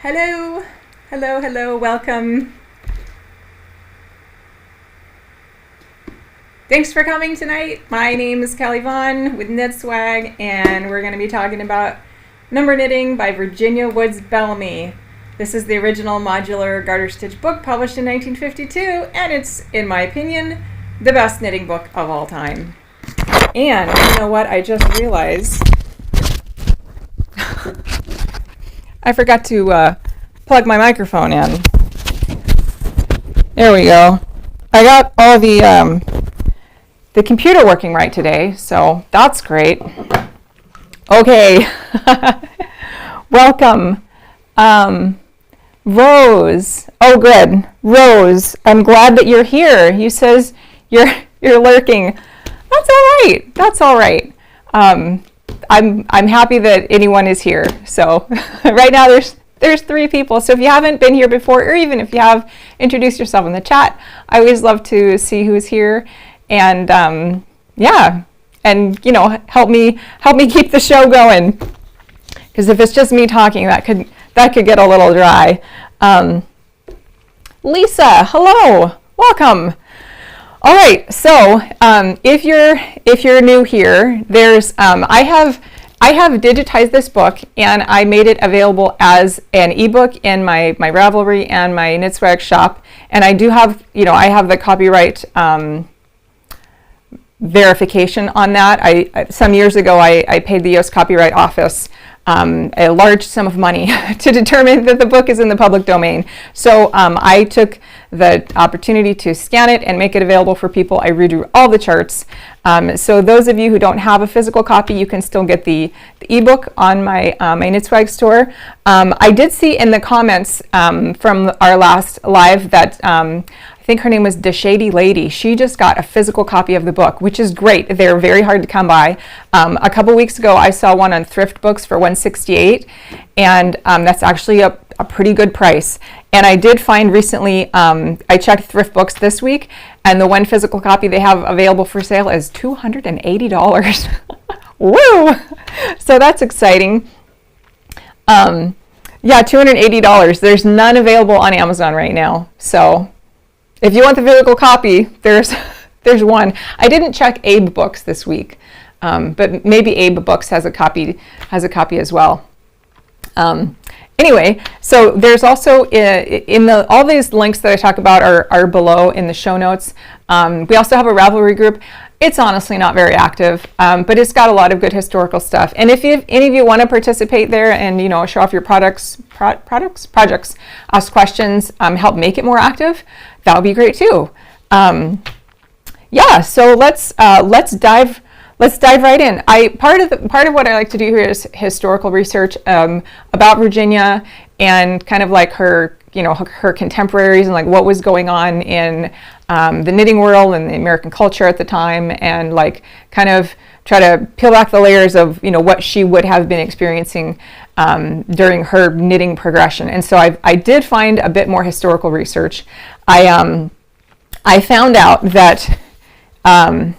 Hello, hello, welcome. Thanks for coming tonight. My name is Kelly Vaughn with Knit Swag, and we're going to be talking about Number Knitting by Virginia Woods Bellamy. This is the original modular garter stitch book published in 1952, and it's, in my opinion, the best knitting book of all time. And you know what? I just realized I forgot to plug my microphone in. There we go. I got all the computer working right today, so that's great. Okay. Welcome. Rose. Oh, good. Rose, I'm glad that you're here. You says you're lurking. That's all right. That's all right. I'm happy that anyone is here. So right now there's 3 people. So if you haven't been here before, or even if you have, introduce yourself in the chat. I always love to see who's here, and yeah, and you know, help me keep the show going. Because if it's just me talking, that could get a little dry. Lisa, hello, welcome. All right, so if you're new here, there's I have digitized this book, and I made it available as an ebook in my Ravelry and my Knit Swag shop. And I do have, I have the copyright verification on that. I some years ago I paid the U.S. Copyright Office a large sum of money to determine that the book is in the public domain. So I took the opportunity to scan it and make it available for people. I redrew all the charts. So those of you who don't have a physical copy, you can still get the ebook on my Knit Swag store. I did see in the comments from our last live that I think her name was The Shady Lady. She just got a physical copy of the book, which is great. They're very hard to come by. A couple weeks ago, I saw one on Thrift Books for $168, and that's actually a pretty good price. And I did find recently, I checked Thrift Books this week, and the one physical copy they have available for sale is $280. Woo! So that's exciting. Yeah, $280. There's none available on Amazon right now. So if you want the physical copy, there's one. I didn't check Abe Books this week, but maybe Abe Books has a copy as well. Anyway, so there's also all these links that I talk about are below in the show notes. We also have a Ravelry group. It's honestly not very active, but it's got a lot of good historical stuff. And if any of you want to participate there and show off your projects, ask questions, help make it more active, that would be great too. Yeah, so let's dive right in. Part of what I like to do here is historical research about Virginia and kind of like her contemporaries and like what was going on in the knitting world and the American culture at the time, and like kind of try to peel back the layers of what she would have been experiencing during her knitting progression. And so I did find a bit more historical research. I found out that when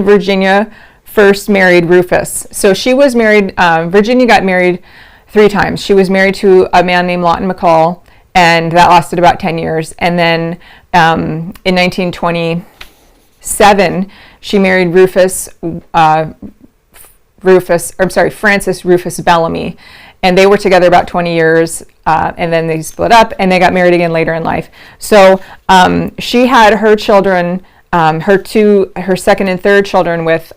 Virginia first married Rufus. So she was married, Virginia got married 3 times. She was married to a man named Lawton McCall, and that lasted about 10 years. And then in 1927, she married Francis Rufus Bellamy. And they were together about 20 years, and then they split up, and they got married again later in life. So she had her children, her second and third children with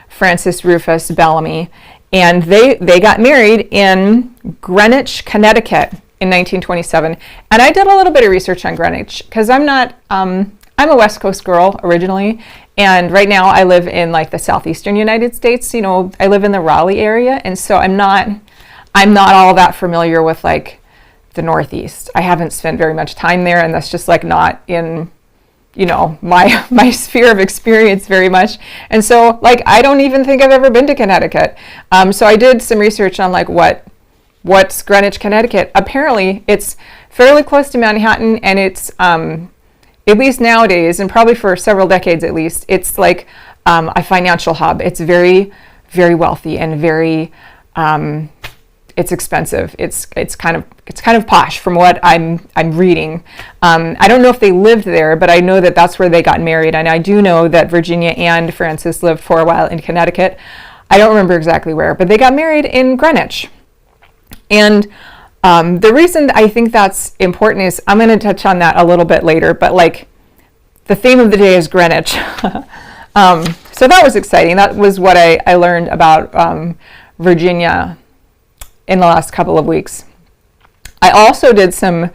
Francis Rufus Bellamy, and they got married in Greenwich, Connecticut in 1927. And I did a little bit of research on Greenwich because I'm a West Coast girl originally, and right now I live in like the southeastern United States. I live in the Raleigh area, and so I'm not all that familiar with like the Northeast. I haven't spent very much time there, and that's just like not in my sphere of experience very much. And so like I don't even think I've ever been to Connecticut. So I did some research on like what's Greenwich, Connecticut. Apparently it's fairly close to Manhattan, and it's at least nowadays, and probably for several decades at least, it's like a financial hub. It's very, very wealthy and very it's expensive. It's kind of posh from what I'm reading. I don't know if they lived there, but I know that that's where they got married. And I do know that Virginia and Francis lived for a while in Connecticut. I don't remember exactly where, but they got married in Greenwich. And the reason I think that's important is, I'm going to touch on that a little bit later, but like the theme of the day is Greenwich. So that was exciting. That was what I learned about Virginia in the last couple of weeks. I also did some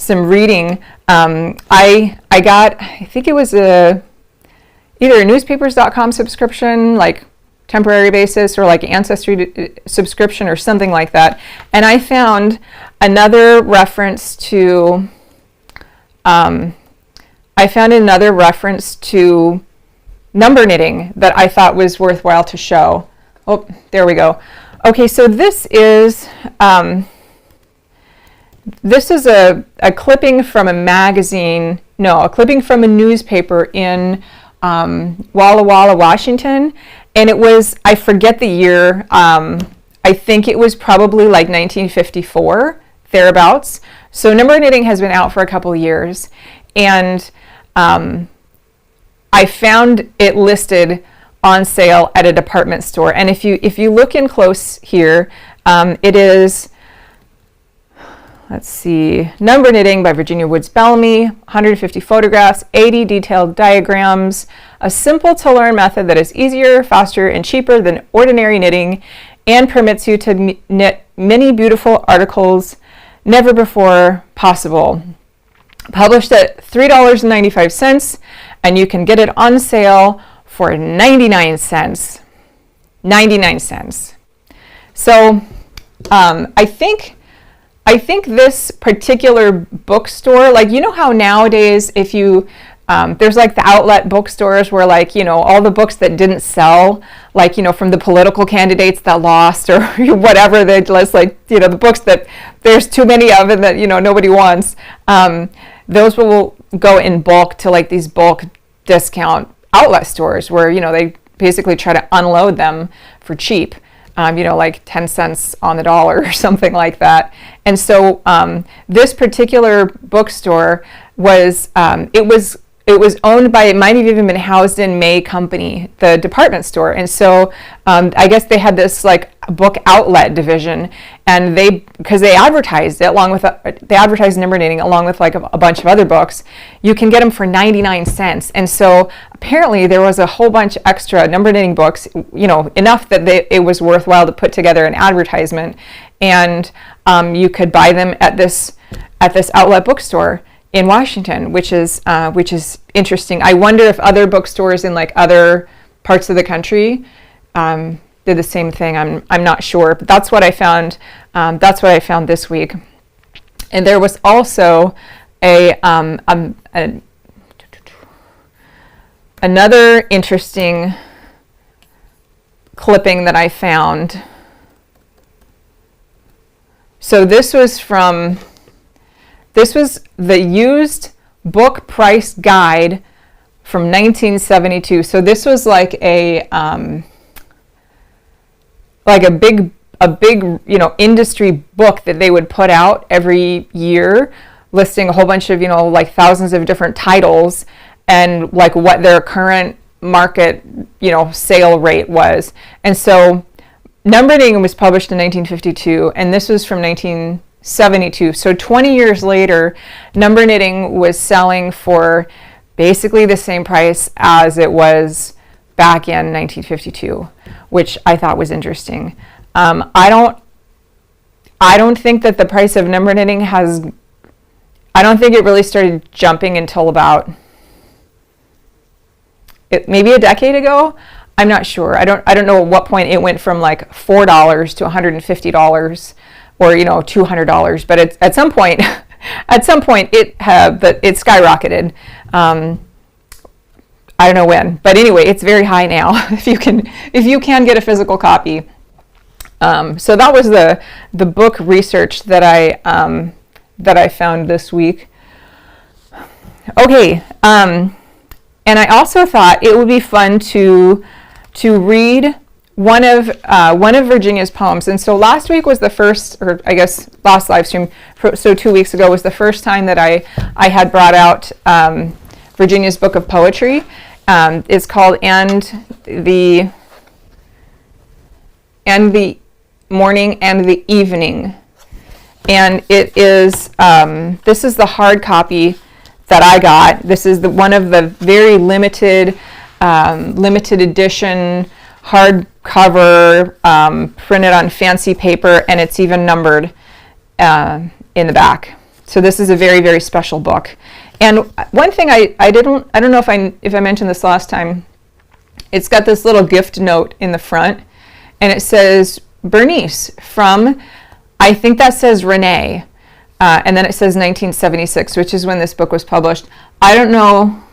reading. I got, I think it was either a newspapers.com subscription, like temporary basis, or like Ancestry subscription or something like that. And I found another reference to number knitting that I thought was worthwhile to show. Oh, there we go. Okay, so this is a clipping from a magazine, no, a clipping from a newspaper in Walla Walla, Washington. And it was, I forget the year, I think it was probably like 1954, thereabouts. So number knitting has been out for a couple of years. And I found it listed on sale at a department store. And if you look in close here, it is, let's see, Number Knitting by Virginia Woods Bellamy, 150 photographs, 80 detailed diagrams, a simple to learn method that is easier, faster, and cheaper than ordinary knitting, and permits you to knit many beautiful articles never before possible. Published at $3.95, and you can get it on sale for 99 cents. 99 cents. So I think this particular bookstore, like, you know how nowadays if you there's like the outlet bookstores where, like, you know, all the books that didn't sell, like, you know, from the political candidates that lost or whatever, they just, like, you know, the books that there's too many of and that, you know, nobody wants, those will go in bulk to like these bulk discount outlet stores where, you know, they basically try to unload them for cheap, you know, like 10 cents on the dollar or something like that. And so this particular bookstore was, it was owned by, it might have even been housed in May Company, the department store. And so I guess they had this like book outlet division, and because they advertised it along with, they advertised number knitting along with like a bunch of other books. You can get them for 99 cents. And so apparently there was a whole bunch of extra number knitting books, you know, enough that it was worthwhile to put together an advertisement. And you could buy them at this outlet bookstore in Washington, which is interesting. I wonder if other bookstores in like other parts of the country did the same thing. I'm not sure, but that's what I found. That's what I found this week. And there was also another interesting clipping that I found. So this was the used book price guide from 1972. So this was like a big, you know, industry book that they would put out every year, listing a whole bunch of, you know, like thousands of different titles and like what their current market, you know, sale rate was. And so Number Knitting was published in 1952, and this was from 1972. So 20 years later, Number Knitting was selling for basically the same price as it was back in 1952, which I thought was interesting. I don't think that the price of number knitting I don't think it really started jumping until about maybe a decade ago. I'm not sure. I don't know at what point it went from like $4 to $150 or, you know, $200, but at some point it skyrocketed. I don't know when, but anyway, it's very high now if you can get a physical copy. So that was the book research that I found this week. Okay, and I also thought it would be fun to read one of Virginia's poems. And so last week was the first, or I guess last live stream, so 2 weeks ago was the first time that I had brought out Virginia's book of poetry. It's called And the Morning and the Evening. And it is, this is the hard copy that I got. This is one of the very limited edition hardcover, printed on fancy paper, and it's even numbered in the back. So this is a very, very special book. And one thing I don't know if I mentioned this last time. It's got this little gift note in the front, and it says Bernice from, I think that says Renee, and then it says 1976, which is when this book was published. I don't know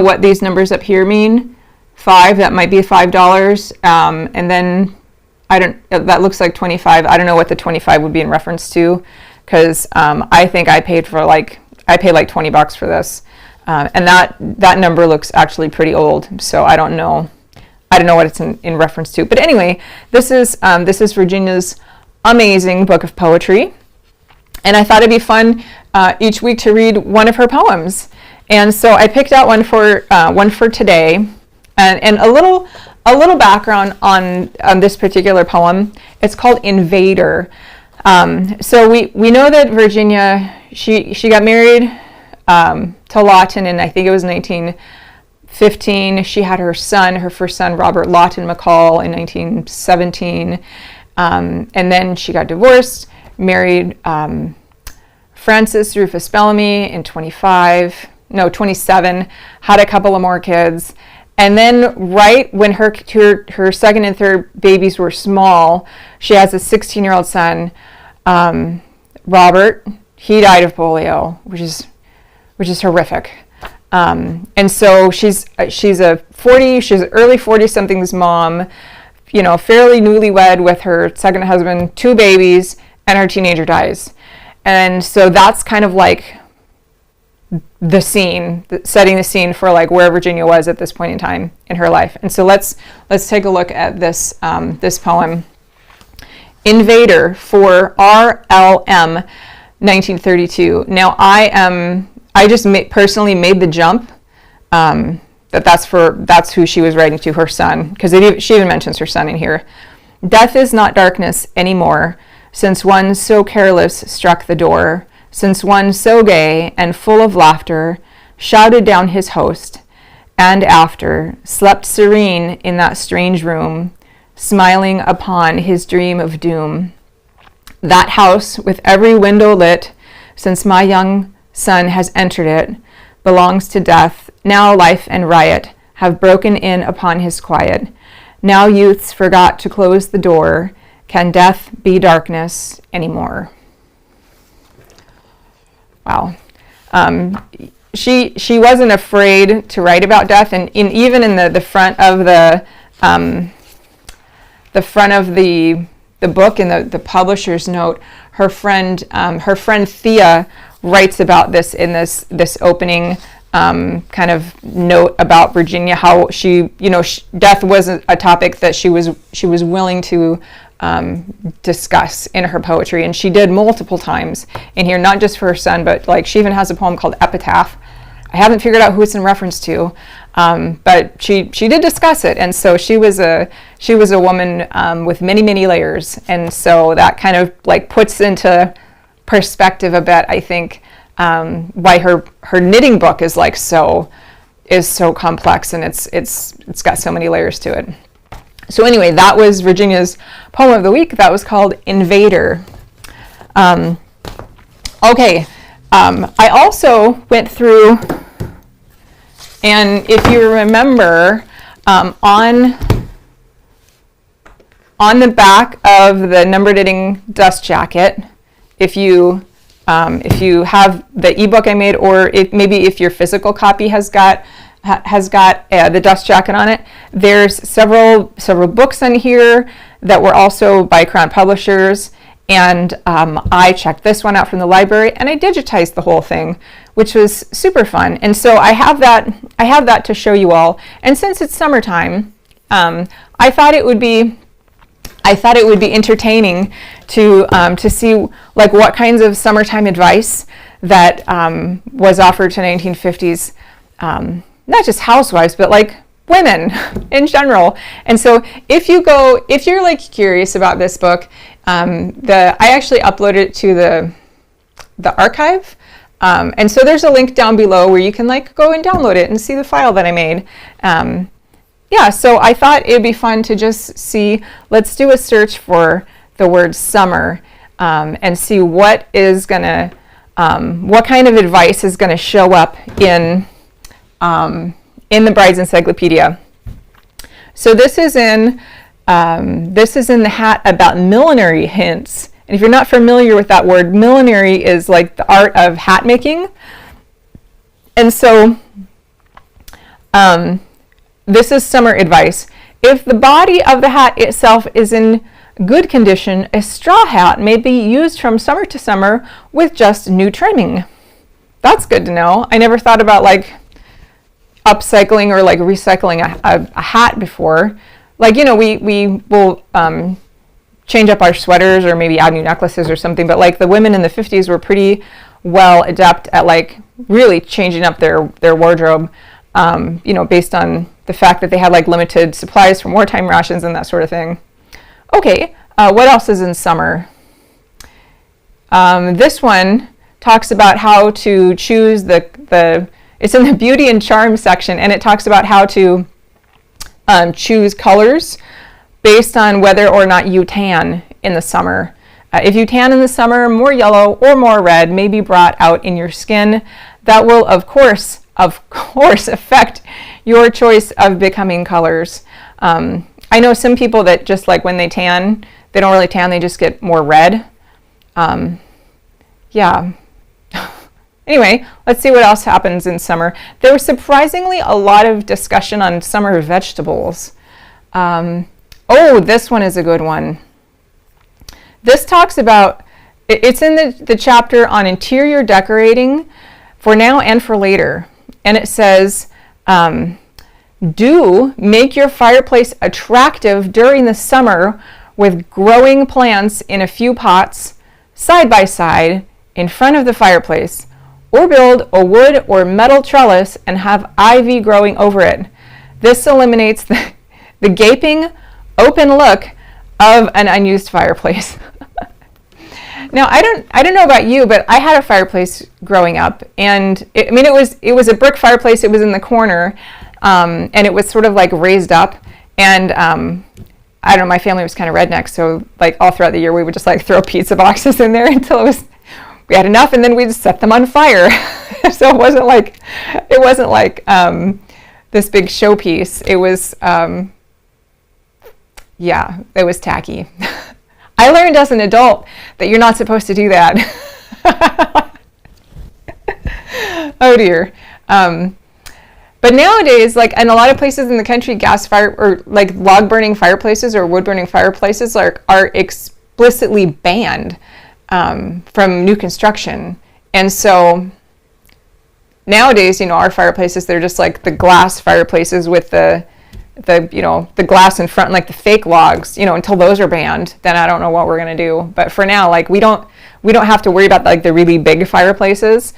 what these numbers up here mean. 5, that might be $5, and then that looks like 25. I don't know what the 25 would be in reference to, because I think I paid like $20 for this, and that number looks actually pretty old. So I don't know what it's in reference to. But anyway, this is Virginia's amazing book of poetry, and I thought it'd be fun each week to read one of her poems. And so I picked out one for today. And a little background on this particular poem. It's called Invader. So we know that Virginia, she got married to Lawton in, I think it was 1915. She had her first son, Robert Lawton McCall, in 1917. And then she got divorced, married Francis Rufus Bellamy in 27, had a couple of more kids. And then right when her second and third babies were small, she has a 16-year-old son, Robert. He died of polio, which is horrific. And so she's an early 40-something's mom, fairly newlywed with her second husband, 2 babies, and her teenager dies. And so that's kind of like the scene, setting the scene for like where Virginia was at this point in time in her life. And so let's take a look at this this poem, Invader, for RLM 1932. Now I just personally made the jump that's who she was writing to, her son, because she even mentions her son in here. Death is not darkness anymore, since one so careless struck the door. Since one so gay and full of laughter shouted down his host, and after slept serene in that strange room, smiling upon his dream of doom. That house, with every window lit, since my young son has entered it, belongs to death. Now life and riot have broken in upon his quiet. Now youths forgot to close the door. Can death be darkness anymore? Wow. She wasn't afraid to write about death, and even in the front of the book, in the publisher's note, her friend Thea writes about this in this opening kind of note about Virginia, how death was a topic that she was willing to discuss in her poetry, and she did multiple times in here, not just for her son, but like she even has a poem called Epitaph. I haven't figured out who it's in reference to, but she did discuss it, and so she was a woman with many layers, and so that kind of like puts into perspective a bit, I think, why her knitting book is so complex, and it's got so many layers to it. So anyway, that was Virginia's poem of the week. That was called Invader. Okay, I also went through, and if you remember, on the back of the number knitting dust jacket, if you have the ebook I made, or if your physical copy has got the dust jacket on it, there's several books in here that were also by Crown Publishers, and I checked this one out from the library, and I digitized the whole thing, which was super fun. And so I have that to show you all. And since it's summertime, I thought it would be entertaining to see like what kinds of summertime advice that was offered to 1950s, not just housewives, but like women in general. And so if you're like curious about this book, I actually uploaded it to the archive. And so there's a link down below where you can like go and download it and see the file that I made. Yeah, so I thought it'd be fun to just see, let's do a search for the word summer and see what kind of advice is gonna show up in the Brides Encyclopedia. So this is in the hat about millinery hints. And if you're not familiar with that word, millinery is like the art of hat making. And so this is summer advice. If the body of the hat itself is in good condition, a straw hat may be used from summer to summer with just new trimming. That's good to know. I never thought about like upcycling or like recycling a hat before. Like, you know, we will change up our sweaters or maybe add new necklaces or something, but like the women in the 50s were pretty well adept at like really changing up their wardrobe, you know, based on the fact that they had like limited supplies from wartime rations and that sort of thing. Okay, what else is in summer? This one talks about how to choose it's in the beauty and charm section, and it talks about how to choose colors based on whether or not you tan in the summer. If you tan in the summer, more yellow or more red may be brought out in your skin. That will, of course, affect your choice of becoming colors. I know some people that just like when they tan, they don't really tan, they just get more red. Yeah. Anyway, let's see what else happens in summer. There was surprisingly a lot of discussion on summer vegetables. Oh, this one is a good one. This talks about, it's in the chapter on interior decorating for now and for later. And it says, do make your fireplace attractive during the summer with growing plants in a few pots side by side in front of the fireplace, or build a wood or metal trellis and have ivy growing over it. This eliminates the gaping, open look of an unused fireplace. Now, I don't know about you, but I had a fireplace growing up, and it was a brick fireplace. It was in the corner, and it was sort of like raised up. And I don't know, my family was kind of redneck, so like all throughout the year we would just like throw pizza boxes in there until we had enough, and then we'd set them on fire. So it wasn't like this big showpiece. It was yeah, it was tacky. I learned as an adult that you're not supposed to do that. Oh dear. But nowadays, like in a lot of places in the country, gas fire or like log burning fireplaces or wood burning fireplaces are explicitly banned from new construction. And so nowadays, you know, our fireplaces, they're just like the glass fireplaces with the glass in front, like the fake logs, you know, until those are banned, then I don't know what we're going to do. But for now, like we don't have to worry about like the really big fireplaces.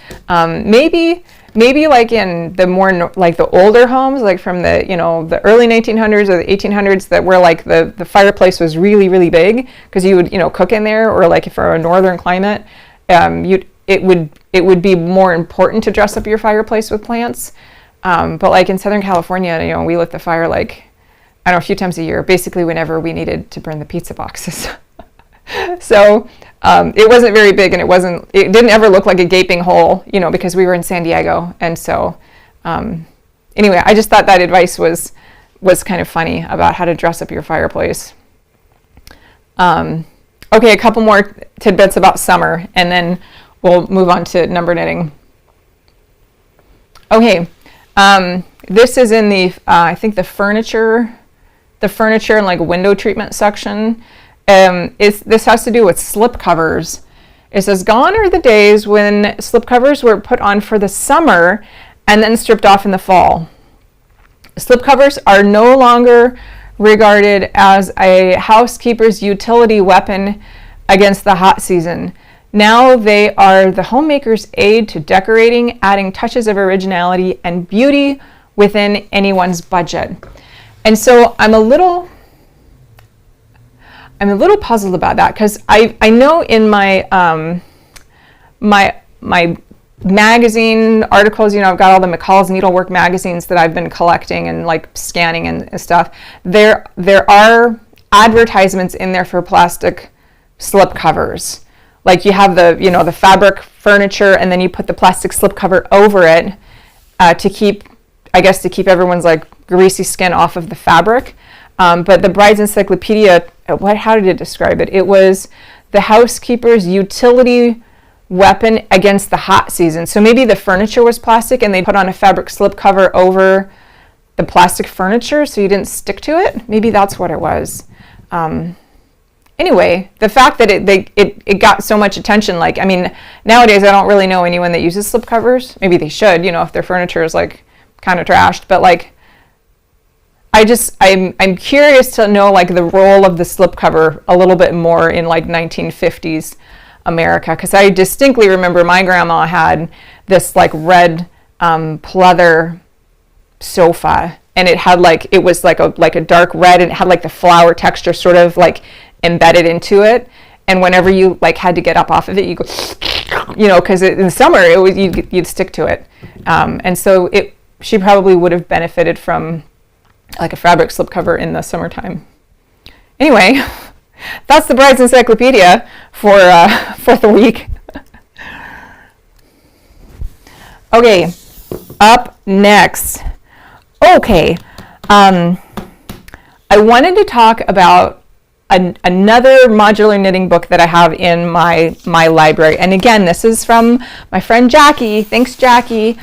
Maybe like in the more like the older homes, like from the, you know, the early 1900s or the 1800s, that where like the fireplace was really, really big because you would, you know, cook in there, or like for a northern climate, it would be more important to dress up your fireplace with plants. But like in Southern California, you know, we lit the fire like, I don't know, a few times a year, basically whenever we needed to burn the pizza boxes. So it wasn't very big, and it didn't ever look like a gaping hole, you know, because we were in San Diego. And so anyway, I just thought that advice was kind of funny about how to dress up your fireplace. Okay, a couple more tidbits about summer, and then we'll move on to number knitting. Okay. This is in the, I think the furniture and like window treatment section. This has to do with slip covers. It says, gone are the days when slip covers were put on for the summer and then stripped off in the fall. Slip covers are no longer regarded as a housekeeper's utility weapon against the hot season. Now they are the homemaker's aid to decorating, adding touches of originality and beauty within anyone's budget. And so I'm a little puzzled about that, because I know in my my magazine articles, you know, I've got all the McCall's Needlework magazines that I've been collecting and like scanning and stuff. There are advertisements in there for plastic slip covers. Like you have the, you know, the fabric furniture, and then you put the plastic slip cover over it to keep everyone's like greasy skin off of the fabric. But the Brides Encyclopedia, how did it describe it? It was the housekeeper's utility weapon against the hot season. So maybe the furniture was plastic and they put on a fabric slip cover over the plastic furniture so you didn't stick to it. Maybe that's what it was. Anyway, the fact that it got so much attention, like, I mean, nowadays I don't really know anyone that uses slip covers. Maybe they should, you know, if their furniture is like kind of trashed, but like, I'm curious to know like the role of the slipcover a little bit more in like 1950s America, because I distinctly remember my grandma had this like red pleather sofa, and it had like, it was like a dark red, and it had like the flower texture sort of like embedded into it, and whenever you like had to get up off of it, you go, you know, because in the summer it was you'd stick to it, and so she probably would have benefited from like a fabric slipcover in the summertime. Anyway, that's the Brides Encyclopedia for the week. Okay, up next. Okay, I wanted to talk about another modular knitting book that I have in my library. And again, this is from my friend Jackie. Thanks, Jackie,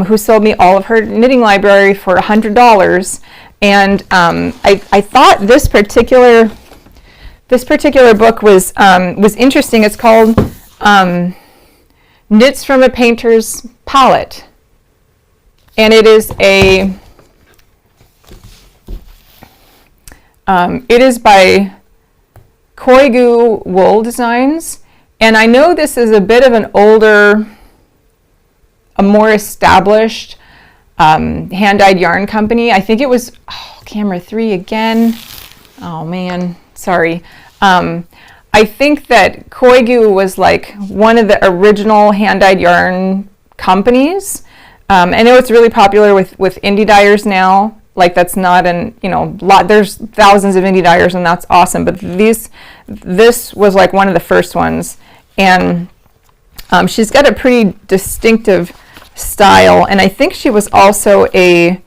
who sold me all of her knitting library for $100. And I thought this particular book was interesting. It's called Knits from a Painter's Palette, and it is by Koigu Wool Designs. And I know this is a bit of an older, a more established hand-dyed yarn company. I think it was, camera 3 again. Oh man, sorry. I think that Koigu was like one of the original hand-dyed yarn companies. I know it's really popular with indie dyers now. Like that's not there's thousands of indie dyers, and that's awesome. But this was like one of the first ones. And she's got a pretty distinctive style, and I think she was also a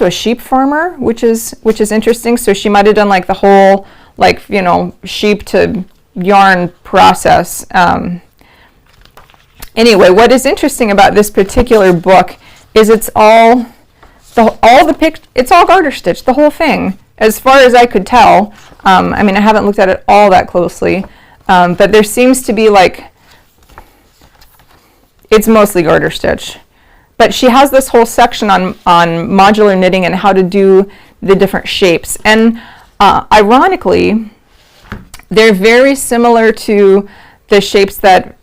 sheep farmer, which is interesting. So she might have done like the whole sheep to yarn process. Anyway, what is interesting about this particular book is it's all garter stitch, the whole thing, as far as I could tell. I mean, I haven't looked at it all that closely, but there seems to be like, it's mostly garter stitch. But she has this whole section on modular knitting and how to do the different shapes. And ironically, they're very similar to the shapes that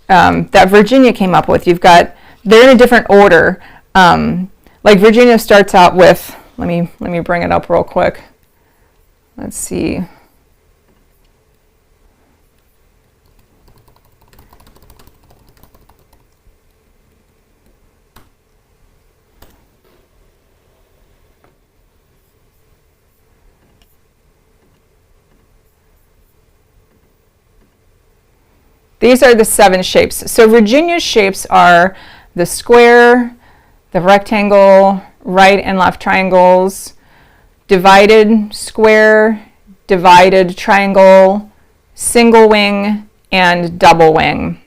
Virginia came up with. They're in a different order. Like Virginia starts out with, let me bring it up real quick. Let's see. These are the 7 shapes. So Virginia's shapes are the square, the rectangle, right and left triangles, divided square, divided triangle, single wing, and double wing.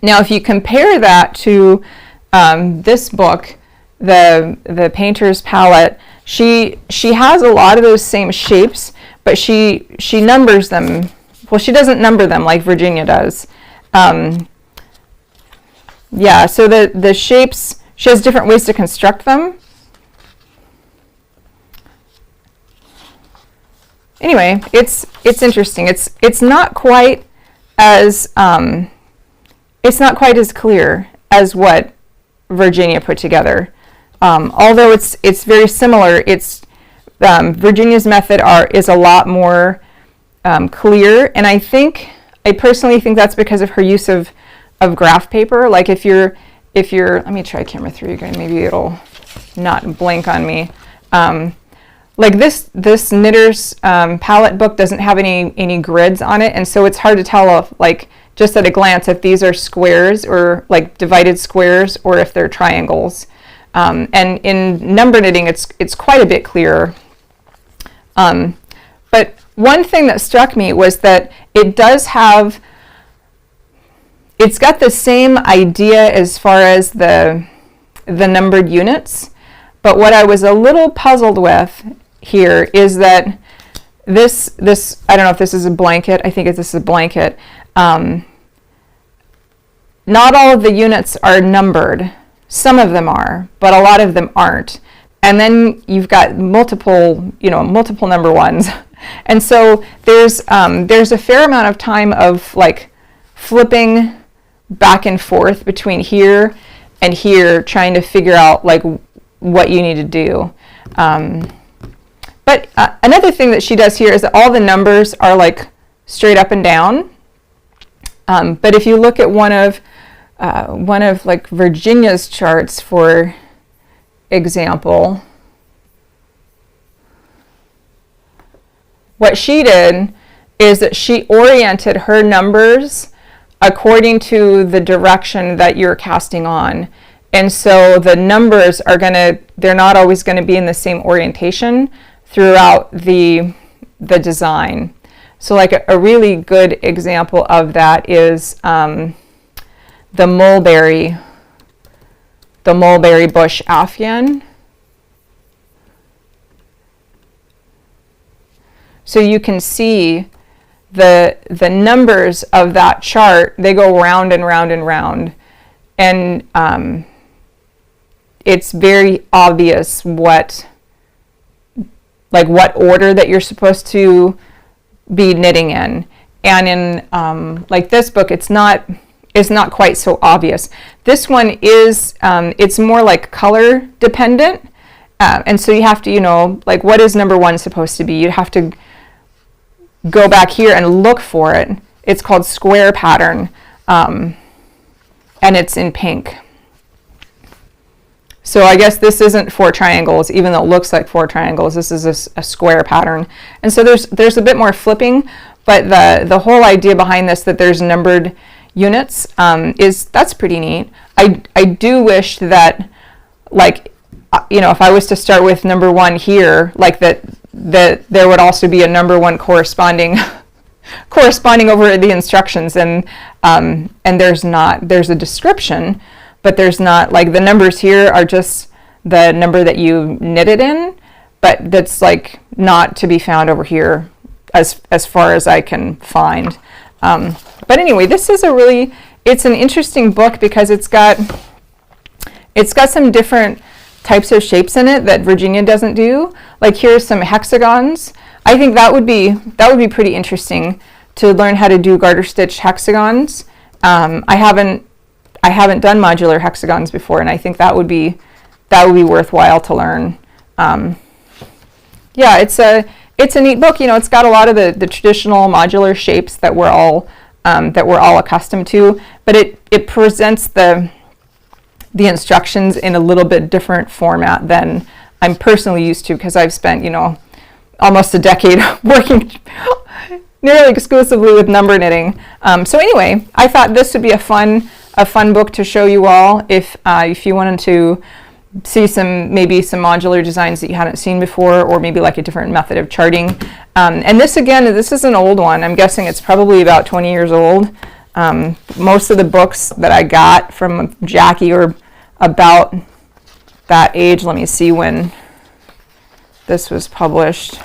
Now, if you compare that to this book, the Painter's Palette, she has a lot of those same shapes, but she numbers them. Well, she doesn't number them like Virginia does. Yeah, so the shapes, she has different ways to construct them. anyway, it's interesting. It's not quite as clear as what Virginia put together. Although it's very similar, Virginia's method is a lot more clear, and I personally think that's because of her use of graph paper. Like if you're let me try camera 3 again, maybe it'll not blink on me. Like this Knitter's palette book doesn't have any grids on it, and so it's hard to tell if, like, just at a glance, if these are squares or like divided squares or if they're triangles. And in number knitting, it's quite a bit clearer. But one thing that struck me was that it's got the same idea as far as the numbered units, but what I was a little puzzled with here is that this I don't know if this is a blanket. I think this is a blanket. Not all of the units are numbered. Some of them are, but a lot of them aren't. And then you've got multiple number ones. And so there's a fair amount of time of like flipping back and forth between here and here, trying to figure out like what you need to do. But another thing that she does here is that all the numbers are like straight up and down. But if you look at one of like Virginia's charts, for example, what she did is that she oriented her numbers according to the direction that you're casting on. And so the numbers they're not always going to be in the same orientation throughout the design. So like a really good example of that is the mulberry bush afghan. So you can see the numbers of that chart, they go round and round and round. And it's very obvious what order that you're supposed to be knitting in. And in like this book, it's not quite so obvious. This one is, it's more like color dependent. And so you have to, like, what is number 1 supposed to be? You'd have to go back here and look for it. It's called square pattern, and it's in pink. So I guess this isn't 4 triangles, even though it looks like 4 triangles. This is a square pattern. And so there's a bit more flipping, but the whole idea behind this, that there's numbered units, that's pretty neat. I do wish that, like, if I was to start with number 1 here, like that there would also be a number 1 corresponding over the instructions, and there's not. There's a description, but there's not, like, the numbers here are just the number that you knitted in, but that's like not to be found over here as far as I can find. But anyway, this is it's an interesting book because it's got some different types of shapes in it that Virginia doesn't do. Like here's some hexagons. I think that would be pretty interesting to learn how to do garter stitch hexagons. I haven't done modular hexagons before, and I think that would be worthwhile to learn. Yeah, it's a neat book. It's got a lot of the traditional modular shapes that we're all accustomed to, but it presents the instructions in a little bit different format than I'm personally used to, because I've spent almost a decade working nearly exclusively with number knitting. So anyway, I thought this would be a fun book to show you all if you wanted to see maybe some modular designs that you hadn't seen before, or maybe like a different method of charting. And this is an old one. I'm guessing it's probably about 20 years old. Most of the books that I got from Jackie are about that age. Let me see when this was published.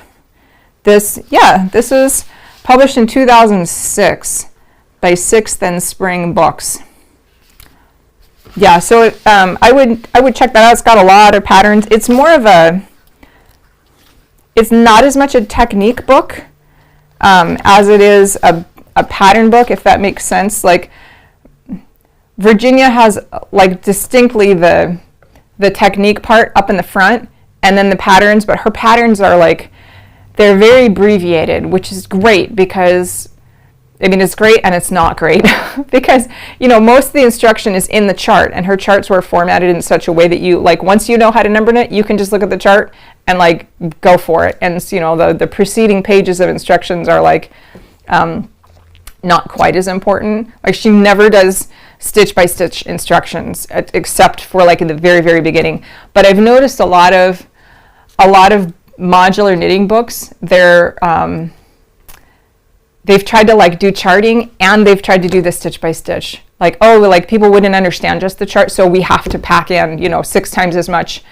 This was published in 2006 by Sixth and Spring Books. Yeah, so I would check that out. It's got a lot of patterns. It's more of a it's not as much a technique book as it is a pattern book, if that makes sense. Like Virginia has like distinctly the technique part up in the front, and then the patterns, but her patterns are like, they're very abbreviated, which is great because, I mean, it's great and it's not great because, you know, most of the instruction is in the chart, and her charts were formatted in such a way that you, like, once you know how to number it, you can just look at the chart and like go for it. And, you know, the preceding pages of instructions are like not quite as important. Like she never does stitch by stitch instructions except for like in the very, very beginning. But I've noticed a lot of modular knitting books, they've tried to like do charting, and they've tried to do the stitch by stitch. Like, oh, like people wouldn't understand just the chart, so we have to pack in, you know, 6 times as much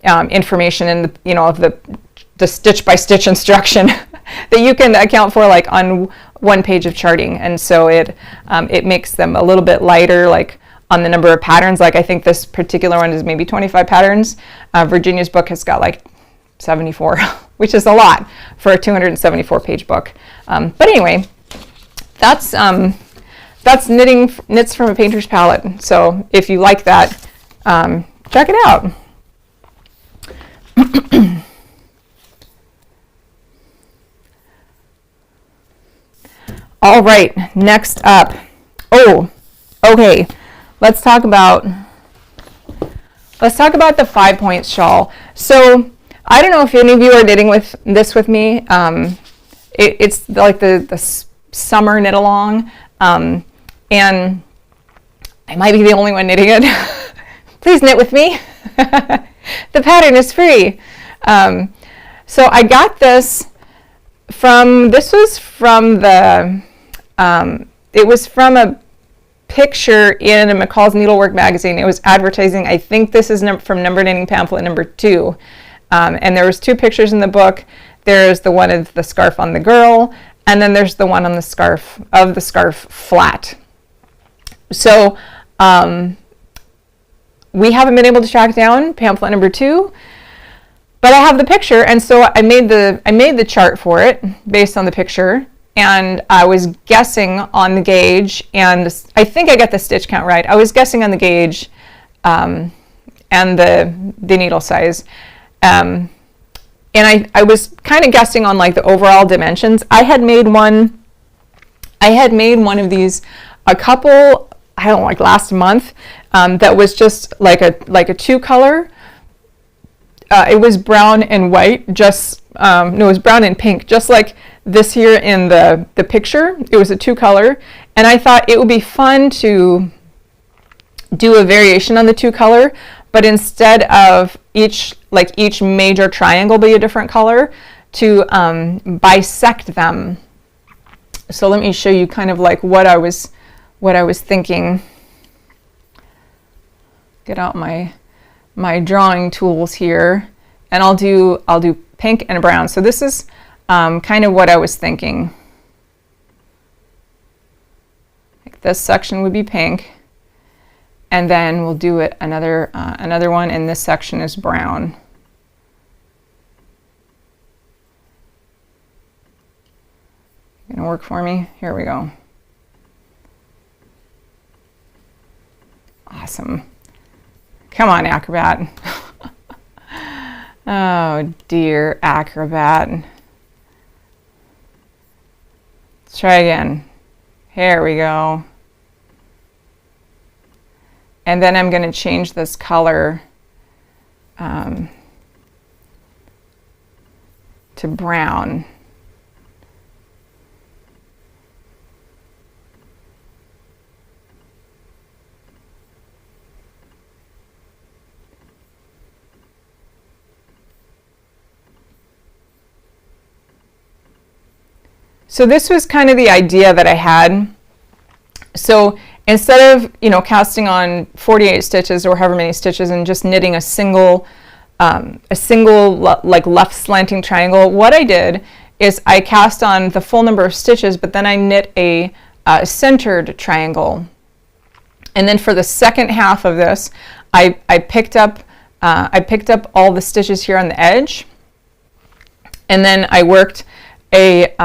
information in the, you know, the stitch by stitch instruction that you can account for like on one page of charting. And so it makes them a little bit lighter, like on the number of patterns. Like I think this particular one is maybe 25 patterns. Virginia's book has got like 74, which is a lot for a 274 page book. But anyway, that's knits from a painter's palette. So if you like that, check it out. All right, next up. Oh, okay. Let's talk about the 5-point shawl. So I don't know if any of you are knitting with me. It's like the summer knit along, and I might be the only one knitting it. Please knit with me. The pattern is free. So I got this was from a picture in a McCall's Needlework magazine. It was advertising. I think this is from Number Knitting Pamphlet number 2. And there was 2 pictures in the book. There's the one of the scarf on the girl, and then there's the one on the scarf flat. So we haven't been able to track down pamphlet number 2, but I have the picture, and so I made the chart for it based on the picture, and I was guessing on the gauge, and I think I got the stitch count right. I was guessing on the gauge and the needle size. And I was kind of guessing on like the overall dimensions. I had made one of these a couple, I don't know, like last month, that was just like a 2-color. It was brown and white, it was brown and pink, just like this here in the picture. It was a 2-color, and I thought it would be fun to do a variation on the 2-color, but instead of each major triangle be a different color, to bisect them. So let me show you kind of like what I was thinking. Get out my drawing tools here, and I'll do pink and brown. So this is kind of what I was thinking. Like this section would be pink, and then we'll do it another one, and this section is brown. Gonna work for me? Here we go. Awesome. Come on, Acrobat. Oh dear, Acrobat. Let's try again. Here we go. And then I'm going to change this color to brown. So this was kind of the idea that I had. So instead of, casting on 48 stitches or however many stitches and just knitting a single like left slanting triangle, what I did is I cast on the full number of stitches, but then I knit a centered triangle. And then for the second half of this, I picked up all the stitches here on the edge, And then I worked a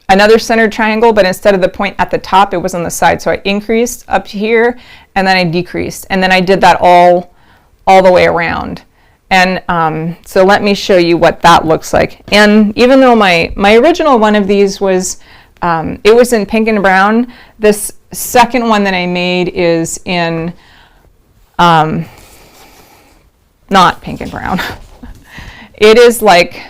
another centered triangle, but instead of the point at the top, it was on the side. So I increased up to here, and then I decreased. And then I did that all the way around. And so let me show you what that looks like. And even though my original one of these was, it was in pink and brown, this second one that I made is in not pink and brown. It is like,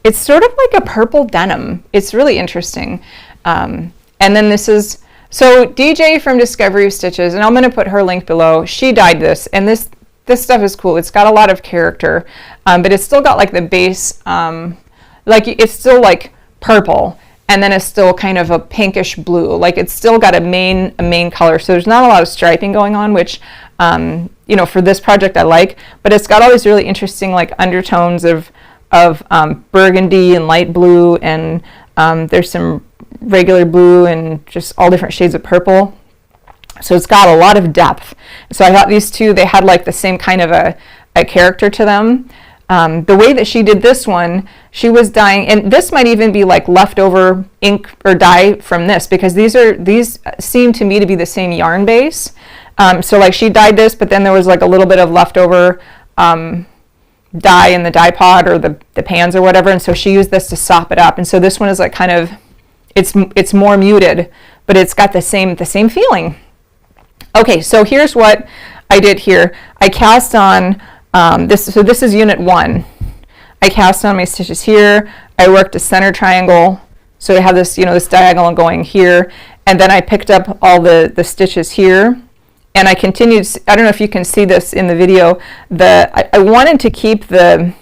it's sort of like a purple denim. It's really interesting. And then this is, so DJ from Discovery of Stitches, and I'm going to put her link below. She dyed this, and this stuff is cool. It's got a lot of character, but it's still got like the base, like it's still like purple, and then it's still kind of a pinkish blue. Like it's still got a main color. So there's not a lot of striping going on, which you know, for this project I like. But it's got all these really interesting like undertones of burgundy and light blue, and there's some regular blue and just all different shades of purple. So it's got a lot of depth. So I thought these two, they had like the same kind of a character to them. The way that she did this one, she was dyeing, and this might even be like leftover ink or dye from this, because these seem to me to be the same yarn base. So like she dyed this, but then there was like a little bit of leftover dye in the dye pot or the pans or whatever, and so she used this to sop it up. And so this one is like kind of, it's more muted, but it's got the same feeling. Okay, so here's what I did here. I cast on this, so this is unit 1. I cast on my stitches here. I worked a center triangle, so I have this, you know, this diagonal going here, and then I picked up all the stitches here, and I continued. I don't know if you can see this in the video. I wanted to keep the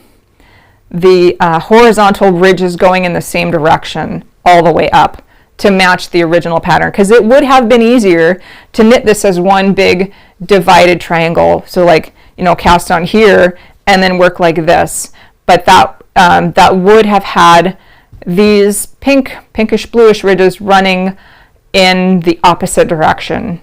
horizontal ridges going in the same direction all the way up to match the original pattern, because it would have been easier to knit this as one big divided triangle. So like, you know, cast on here and then work like this. But that would have had these pinkish bluish ridges running in the opposite direction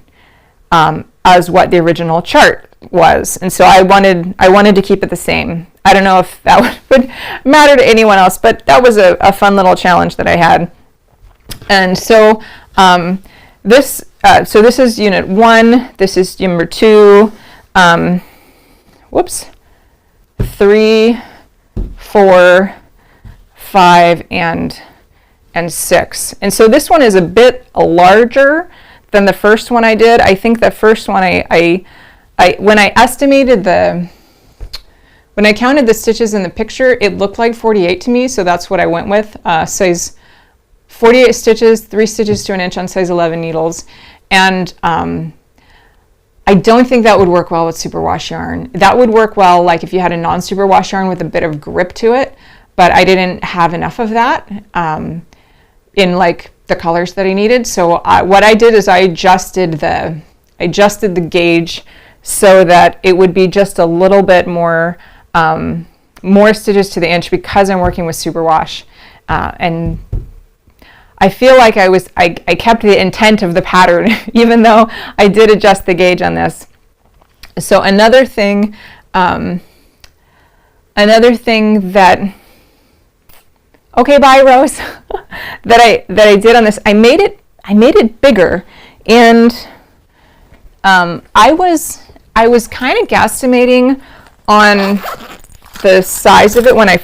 as what the original chart was. And so I wanted to keep it the same. I don't know if that would matter to anyone else, but that was a fun little challenge that I had. And so this is unit 1, this is number 2, 3, 4, 5, and 6. And so this one is a bit larger than the first one I did. I think the first one I when I estimated when I counted the stitches in the picture, it looked like 48 to me, so that's what I went with. Size 48 stitches, 3 stitches to an inch on size 11 needles. And I don't think that would work well with superwash yarn. That would work well like if you had a non-superwash yarn with a bit of grip to it, but I didn't have enough of that in like the colors that I needed. So what I did is I adjusted the gauge so that it would be just a little bit more stitches to the inch, because I'm working with superwash. And I feel like I kept the intent of the pattern, even though I did adjust the gauge on this. So another thing that, okay, bye Rose, that I did on this, I made it bigger, and I was kind of guesstimating on the size of it when I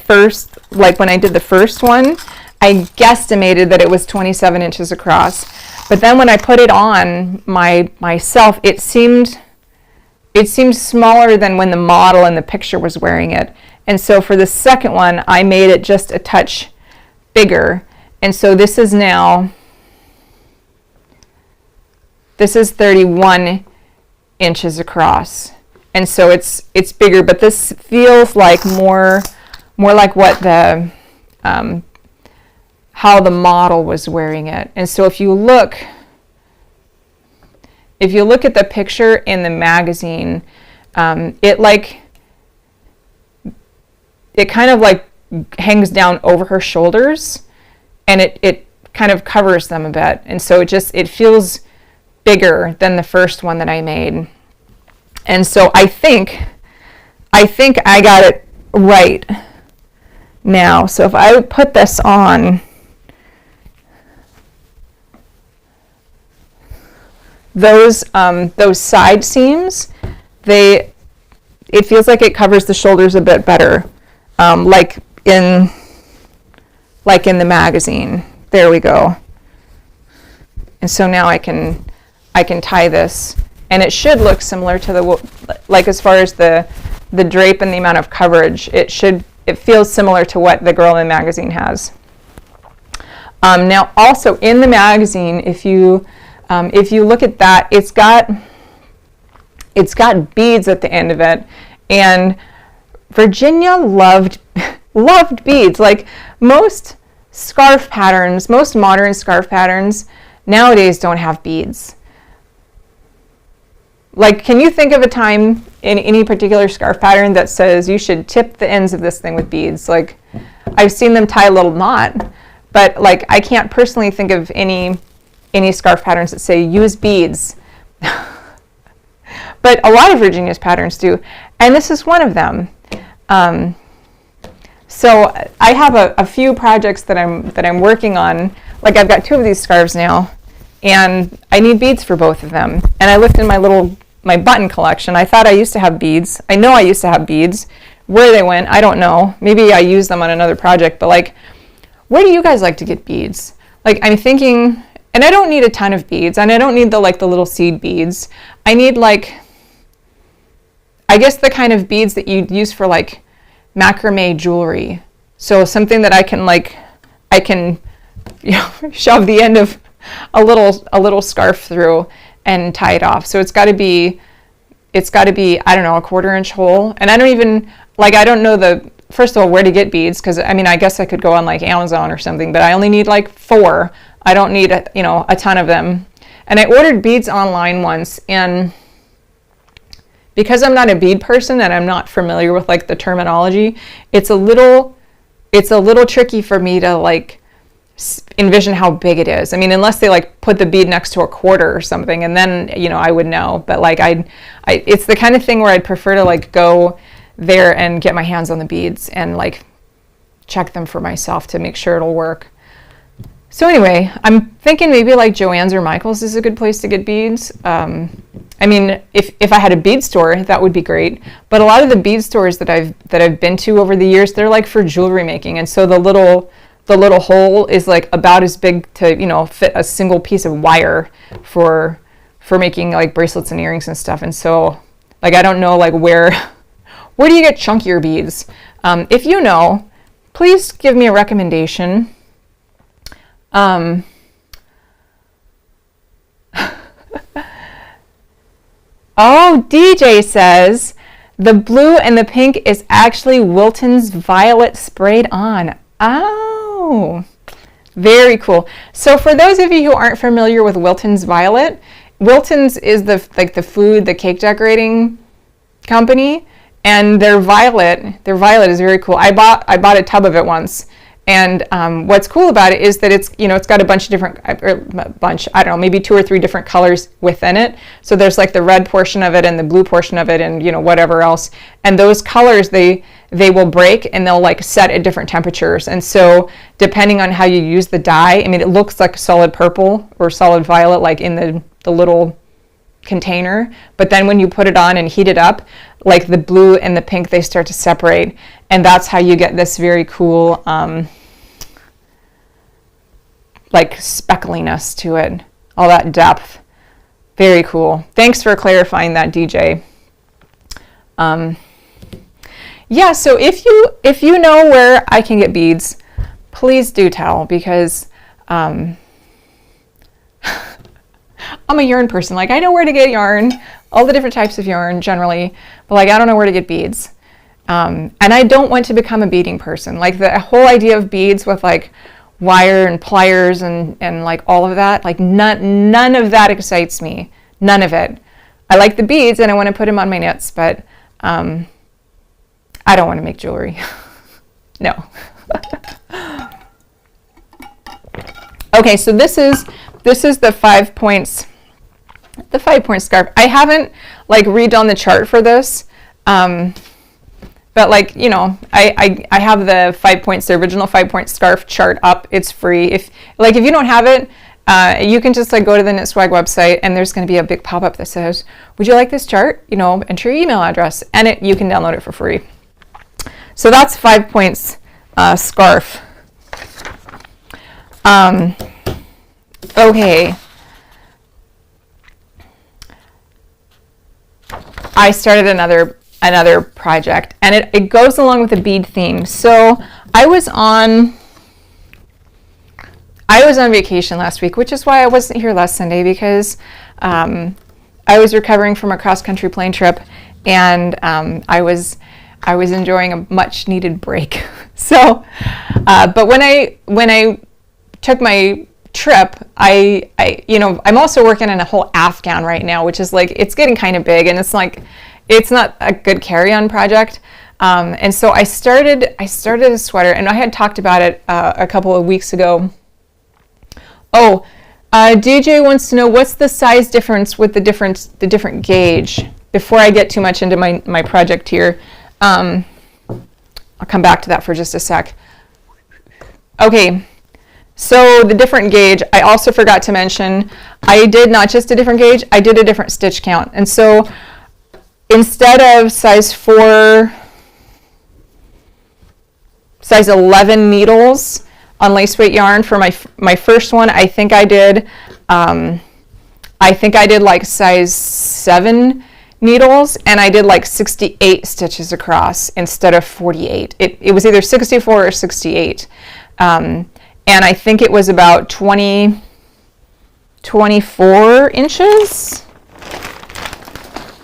did the first one. I guesstimated that it was 27 inches across, but then when I put it on myself, it seemed smaller than when the model in the picture was wearing it. And so for the second one, I made it just a touch bigger. And so this is 31 inches across. And so it's bigger, but this feels like more like what how the model was wearing it. And so if you look at the picture in the magazine, it kind of like hangs down over her shoulders, and it kind of covers them a bit. And so it feels bigger than the first one that I made. And so I think I got it right now. So if I put this on, those side seams, it feels like it covers the shoulders a bit better, like in the magazine. There we go. And so now I can tie this, and it should look similar to the, like as far as the drape and the amount of coverage, it feels similar to what the girl in the magazine has. Now also in the magazine, if you look at that, it's got beads at the end of it, and Virginia loved beads. Like most scarf patterns, most modern scarf patterns nowadays don't have beads. Like, can you think of a time in any particular scarf pattern that says you should tip the ends of this thing with beads? Like, I've seen them tie a little knot, but like I can't personally think of any scarf patterns that say use beads. But a lot of Virginia's patterns do, and this is one of them. So I have a few projects that I'm working on. Like, I've got 2 of these scarves now, and I need beads for both of them. And I looked in my button collection. I thought I used to have beads. I know I used to have beads. Where they went, I don't know. Maybe I used them on another project, but like, where do you guys like to get beads? Like, I'm thinking, and I don't need a ton of beads, and I don't need the little seed beads. I need like, I guess the kind of beads that you'd use for like macrame jewelry. So something that I can shove the end of a little scarf through and tie it off. So it's got to be, I don't know, a 1/4 inch hole. And I don't know first of all, where to get beads, because I mean, I guess I could go on like Amazon or something, but I only need like 4. I don't need a ton of them. And I ordered beads online once, and because I'm not a bead person and I'm not familiar with like the terminology, it's a little tricky for me to like envision how big it is. I mean, unless they like put the bead next to a 1/4 or something, and then I would know. But like it's the kind of thing where I'd prefer to like go there and get my hands on the beads and like check them for myself to make sure it'll work. So anyway, I'm thinking maybe like Joann's or Michael's is a good place to get beads. I mean, if I had a bead store, that would be great. But a lot of the bead stores that I've been to over the years, they're like for jewelry making, and so the little hole is like about as big to fit a single piece of wire for making like bracelets and earrings and stuff. And so like I don't know like where do you get chunkier beads? If you know, please give me a recommendation. Oh, DJ says the blue and the pink is actually Wiltons Violet sprayed on. Oh, very cool. So for those of you who aren't familiar with Wiltons Violet, Wiltons is the cake decorating company, and their violet is very cool. I bought a tub of it once. And what's cool about it is that it's got a bunch of different, I don't know, maybe 2 or 3 different colors within it. So there's like the red portion of it and the blue portion of it and whatever else. And those colors, they will break and they'll like set at different temperatures. And so depending on how you use the dye, I mean, it looks like solid purple or solid violet like in the little container. But then when you put it on and heat it up, like the blue and the pink, they start to separate. And that's how you get this very cool like speckliness to it, all that depth. Very cool. Thanks for clarifying that, DJ. Yeah, so if you know where I can get beads, please do tell, because I'm a yarn person. Like, I know where to get yarn, all the different types of yarn generally, but like I don't know where to get beads. And I don't want to become a beading person. Like the whole idea of beads with like wire and pliers and like all of that, like none of that excites me. None of it. I like the beads and I want to put them on my knits, but I don't want to make jewelry. No. Okay, so this is the 5 points, the 5 point scarf. I haven't like redone the chart for this. But like, you know, I have the 5 points, the original 5-point scarf chart up. It's free. If you don't have it, you can just like go to the KnitSwag website, and there's going to be a big pop-up that says, would you like this chart? You know, enter your email address, and you can download it for free. So that's 5 points scarf. Okay. I started another project, and it goes along with the bead theme. So I was on vacation last week, which is why I wasn't here last Sunday, because I was recovering from a cross-country plane trip, and I was enjoying a much-needed break. So, but when I took my trip, I'm also working in a whole Afghan right now, which is like, it's getting kind of big, and it's like, it's not a good carry-on project. And so I started a sweater, and I had talked about it a couple of weeks ago. Oh, DJ wants to know, what's the size difference with the different gauge? Before I get too much into my project here, I'll come back to that for just a sec. Okay. So the different gauge, I also forgot to mention, I did not just a different gauge, I did a different stitch count. And so instead of size 11 needles on lace weight yarn for my first one, I think I did like size 7 needles, and I did like 68 stitches across instead of 48. It was either 64 or 68. And I think it was about 24 inches.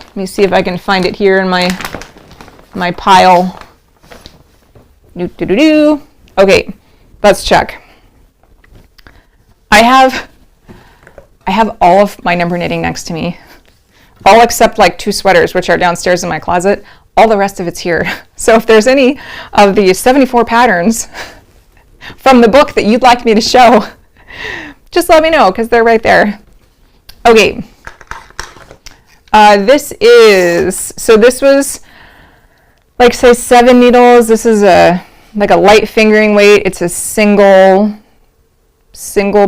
Let me see if I can find it here in my pile. Okay, let's check. I have all of my number knitting next to me, all except like 2 sweaters, which are downstairs in my closet. All the rest of it's here. So if there's any of the 74 patterns from the book that you'd like me to show, just let me know, because they're right there. Okay. This was like size 7 needles. This is like a light fingering weight. It's a single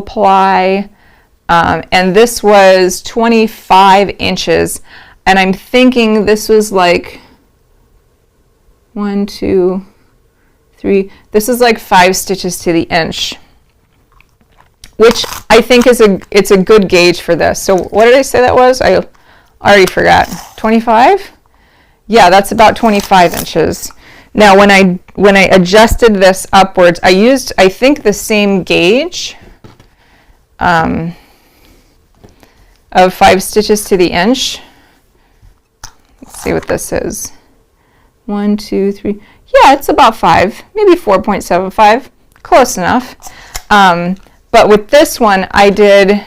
ply. And this was 25 inches. And I'm thinking this was like 1, 2, 3. This is like 5 stitches to the inch, which I think it's a good gauge for this. So what did I say that was? I already forgot. 25? Yeah, that's about 25 inches. Now when I adjusted this upwards, I used, I think, the same gauge of 5 stitches to the inch. Let's see what this is. 1, 2, 3. Yeah, it's about 5, maybe 4.75, close enough. But with this one, I did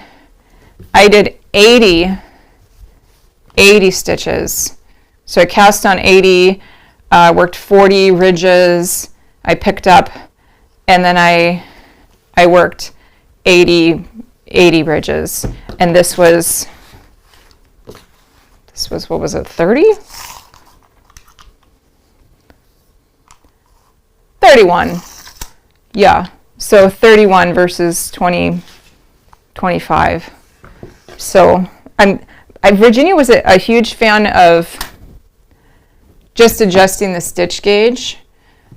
80 stitches. So I cast on 80, worked 40 ridges, I picked up, and then I worked 80 ridges. And this was what was it, 30? 31. Yeah, so 31 versus 25. So Virginia was a huge fan of just adjusting the stitch gauge.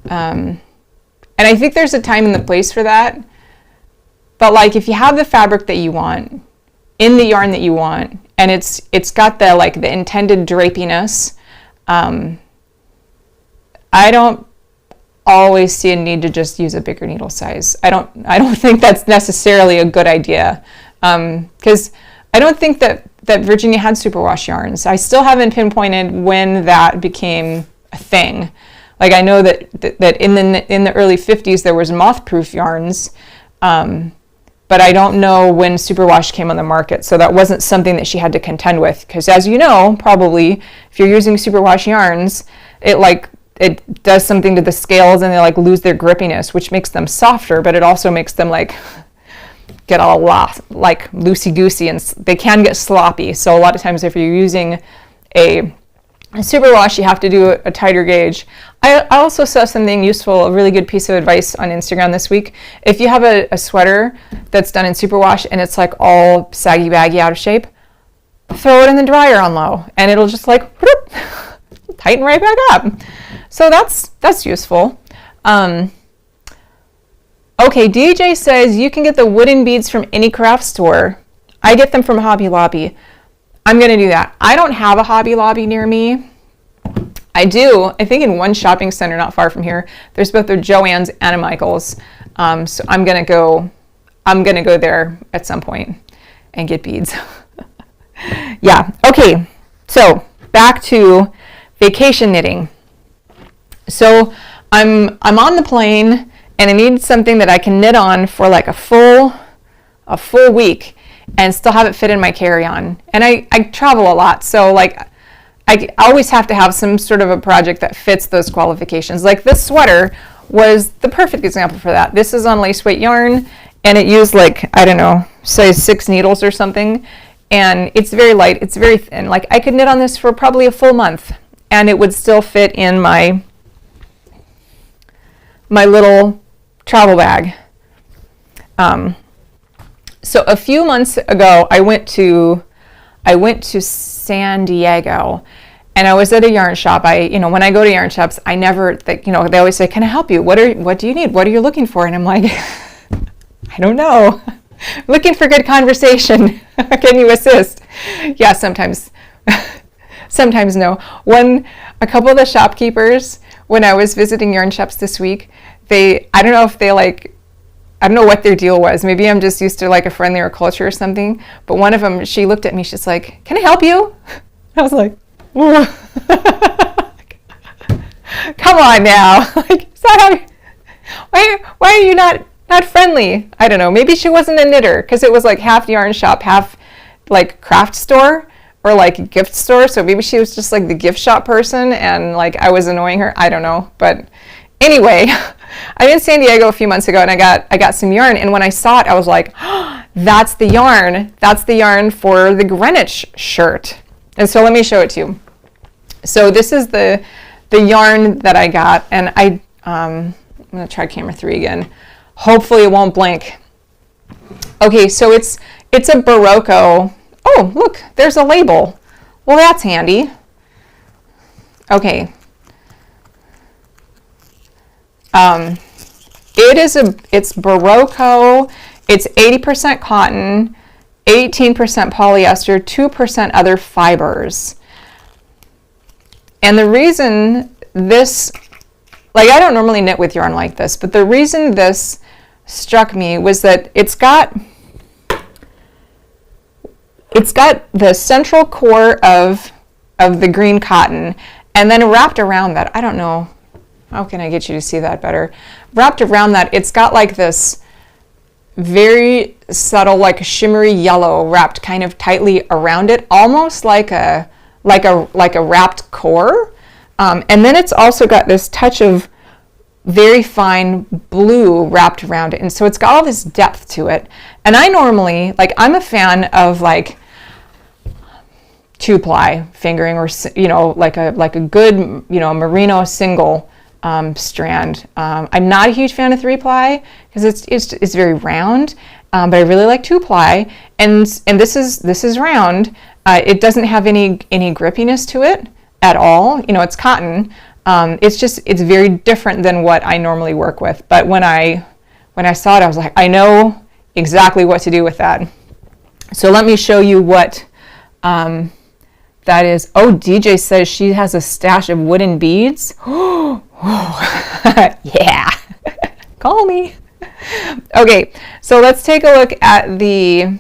And I think there's a time and the place for that. But like, if you have the fabric that you want, in the yarn that you want, and it's got the intended drapiness, I don't always see a need to just use a bigger needle size. I don't think that's necessarily a good idea, because I don't think that Virginia had superwash yarns. I still haven't pinpointed when that became a thing. Like, I know that in the early 50s there was moth-proof yarns, but I don't know when superwash came on the market. So that wasn't something that she had to contend with, because as you know, probably, if you're using superwash yarns, it does something to the scales, and they lose their grippiness, which makes them softer, but it also makes them get all loosey-goosey, and they can get sloppy. So a lot of times if you're using a Superwash, you have to do a tighter gauge. I also saw something useful, a really good piece of advice on Instagram this week. If you have a sweater that's done in superwash and it's like all saggy baggy out of shape, throw it in the dryer on low and it'll just like whoop, tighten right back up. So that's useful. Okay, DJ says you can get the wooden beads from any craft store. I get them from Hobby Lobby. I'm going to do that. I don't have a Hobby Lobby near me. I do, I think in one shopping center not far from here, there's both a Joann's and a Michael's. So I'm going to go there at some point and get beads. Yeah, okay. So back to vacation knitting. So I'm on the plane and I need something that I can knit on for like a full week and still have it fit in my carry-on. And I travel a lot, so like I always have to have some sort of a project that fits those qualifications. Like this sweater was the perfect example for that. This is on lace weight yarn and it used like, I don't know, size 6 needles or something. And it's very light, it's very thin. Like I could knit on this for probably a full month and it would still fit in my little travel bag. So a few months ago, I went to San Diego, and I was at a yarn shop. When I go to yarn shops, I never, they always say, "Can I help you? What do you need? What are you looking for?" And I'm like, I don't know. Looking for good conversation. Can you assist? Yeah, sometimes, sometimes no. A couple of the shopkeepers, when I was visiting yarn shops this week, I don't know what their deal was. Maybe I'm just used to like a friendlier culture or something. But one of them, she looked at me, she's like, "Can I help you?" I was like, come on now. Like, is that why are you not friendly? I don't know. Maybe she wasn't a knitter because it was like half yarn shop, half like craft store or like gift store. So maybe she was just like the gift shop person and like I was annoying her. I don't know. But anyway, I'm in San Diego a few months ago and I got some yarn, and when I saw it I was like, oh, that's the yarn for the Greenwich shirt. And so let me show it to you. So this is the yarn that I got, and I'm gonna try camera 3 again. Hopefully it won't blink. Okay, so it's a Barocco. Oh, look, there's a label. Well, that's handy. Okay. It's Barocco. It's 80% cotton, 18% polyester, 2% other fibers. And the reason this, like I don't normally knit with yarn like this, but the reason this struck me was that it's got the central core of the green cotton, and then wrapped around that, I don't know, how can I get you to see that better? Wrapped around that, it's got like this very subtle, like shimmery yellow wrapped kind of tightly around it, almost like a wrapped core. And then it's also got this touch of very fine blue wrapped around it. And so it's got all this depth to it. And I normally, like, I'm a fan of like 2-ply fingering, or, like a good, merino single strand. I'm not a huge fan of 3-ply because it's very round, but I really like 2-ply, and this is round. It doesn't have any grippiness to it at all. It's cotton. It's very different than what I normally work with. But when I saw it, I was like, I know exactly what to do with that. So let me show you what that is. Oh, DJ says she has a stash of wooden beads. Yeah. Call me. Okay, so let's take a look at the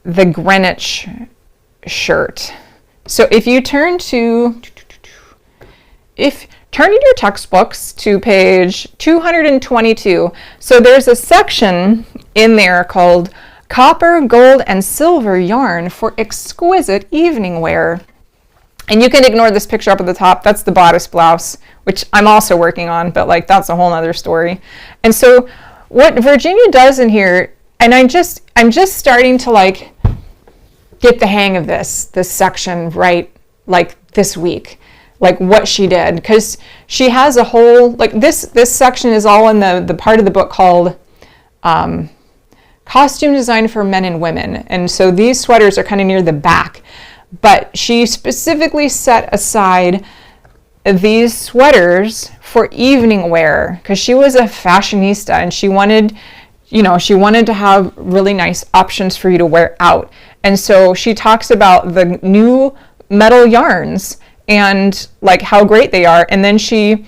Greenwich shirt. So if you turn in your textbooks to page 222, so there's a section in there called Copper, Gold, and Silver Yarn for Exquisite Evening Wear. And you can ignore this picture up at the top. That's the bodice blouse, which I'm also working on, but like that's a whole nother story. And so what Virginia does in here, and I'm just starting to like get the hang of this section right like this week, like what she did, because she has a whole, like this section is all in the part of the book called costume design for men and women. And so these sweaters are kind of near the back, but she specifically set aside these sweaters for evening wear because she was a fashionista and she wanted to have really nice options for you to wear out. And so she talks about the new metal yarns and like how great they are. And then she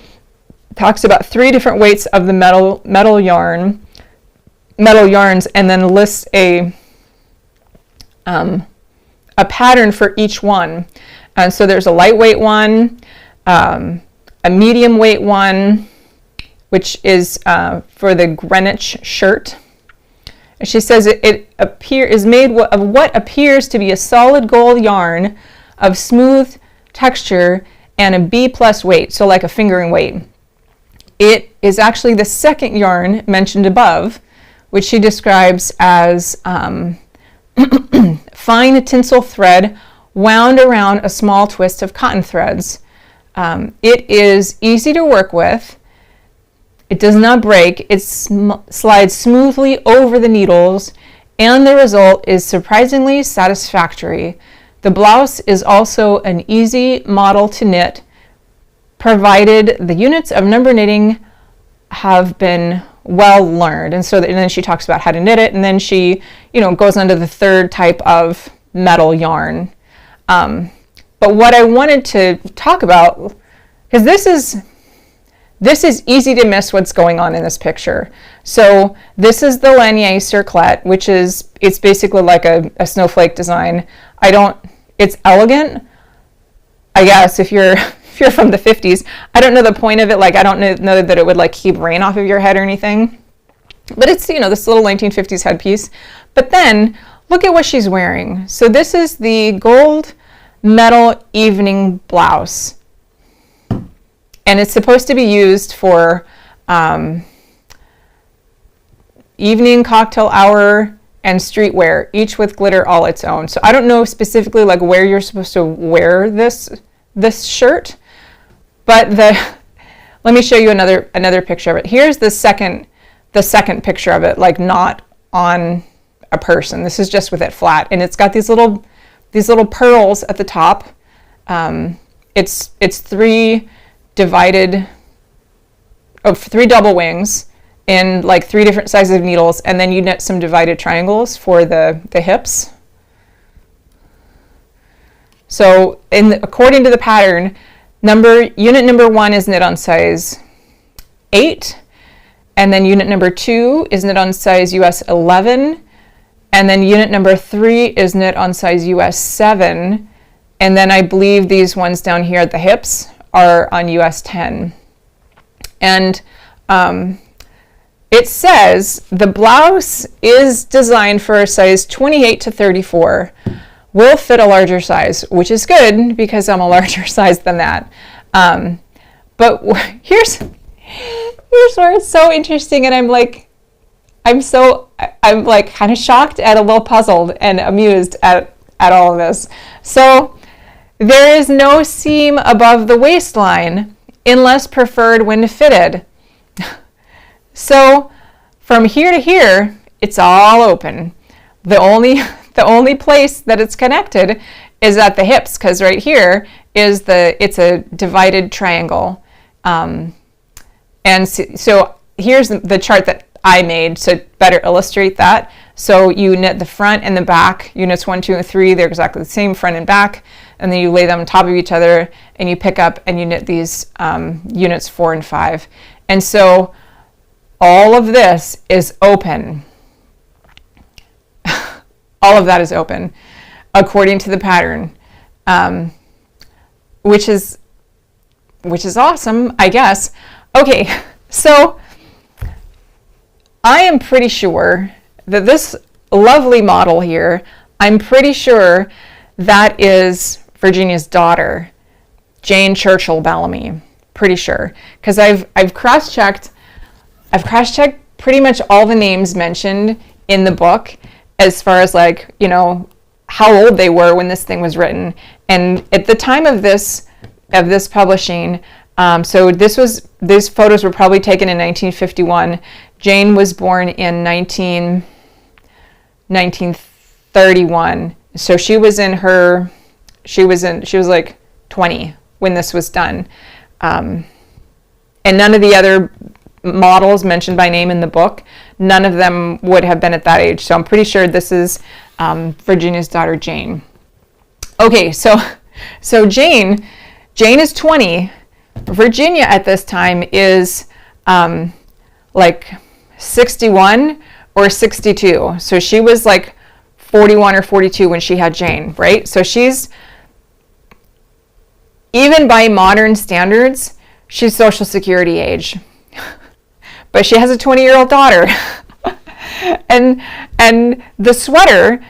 talks about 3 different weights of the metal yarns, and then lists a pattern for each one. And so there's a lightweight one, a medium weight one, which is for the Greenwich Shirt. And she says it is made of what appears to be a solid gold yarn of smooth texture and a B+ weight, so like a fingering weight. It is actually the second yarn mentioned above, which she describes as fine tinsel thread wound around a small twist of cotton threads. It is easy to work with. It does not break. It slides smoothly over the needles, and the result is surprisingly satisfactory. The blouse is also an easy model to knit, provided the units of number knitting have been well learned. And then she talks about how to knit it, and then she, goes on to the third type of metal yarn. But what I wanted to talk about, because this is easy to miss what's going on in this picture. So this is the Lanier circlet, it's basically like a snowflake design. It's elegant, I guess, if you're from the 50s. I don't know the point of it. Like, I don't know that it would like keep rain off of your head or anything. But it's, this little 1950s headpiece. But then look at what she's wearing. So this is the gold metal evening blouse. And it's supposed to be used for evening, cocktail hour, and streetwear, each with glitter all its own. So I don't know specifically like where you're supposed to wear this shirt, but let me show you another picture of it. Here's the second picture of it, like not on a person. This is just with it flat, and it's got these little pearls at the top. It's 3 double wings in like 3 different sizes of needles, and then you knit some divided triangles for the hips. So according to the pattern, unit number 1 is knit on size 8, and then unit number 2 is knit on size US 11, and then unit number 3 is knit on size US 7, and then I believe these ones down here at the hips are on US 10. And it says the blouse is designed for a size 28 to 34. Will fit a larger size, which is good because I'm a larger size than that. But here's where it's so interesting, and I'm kind of shocked and a little puzzled and amused at all of this. So there is no seam above the waistline unless preferred when fitted. So from here to here, it's all open. The only place that it's connected is at the hips, because right here it's a divided triangle. And so here's the chart that I made to better illustrate that. So you knit the front and the back, units 1, 2, and 3, they're exactly the same, front and back, and then you lay them on top of each other, and you pick up and you knit these units 4 and 5. And so all of this is open. All of that is open according to the pattern, which is awesome, I guess. Okay, so I am pretty sure that this lovely model here, I'm pretty sure that is Virginia's daughter, Jane Churchill Bellamy. Pretty sure, because I've cross-checked pretty much all the names mentioned in the book as far as like, how old they were when this thing was written. And at the time of this publishing, so these photos were probably taken in 1951. Jane was born in 1931. So she was like 20 when this was done. And none of the other models mentioned by name in the book, none of them would have been at that age. So I'm pretty sure this is Virginia's daughter, Jane. Okay, so Jane is 20. Virginia at this time is like 61 or 62. So she was like 41 or 42 when she had Jane, right? So she's, even by modern standards, she's Social Security age. But she has a 20-year-old daughter. and the sweater,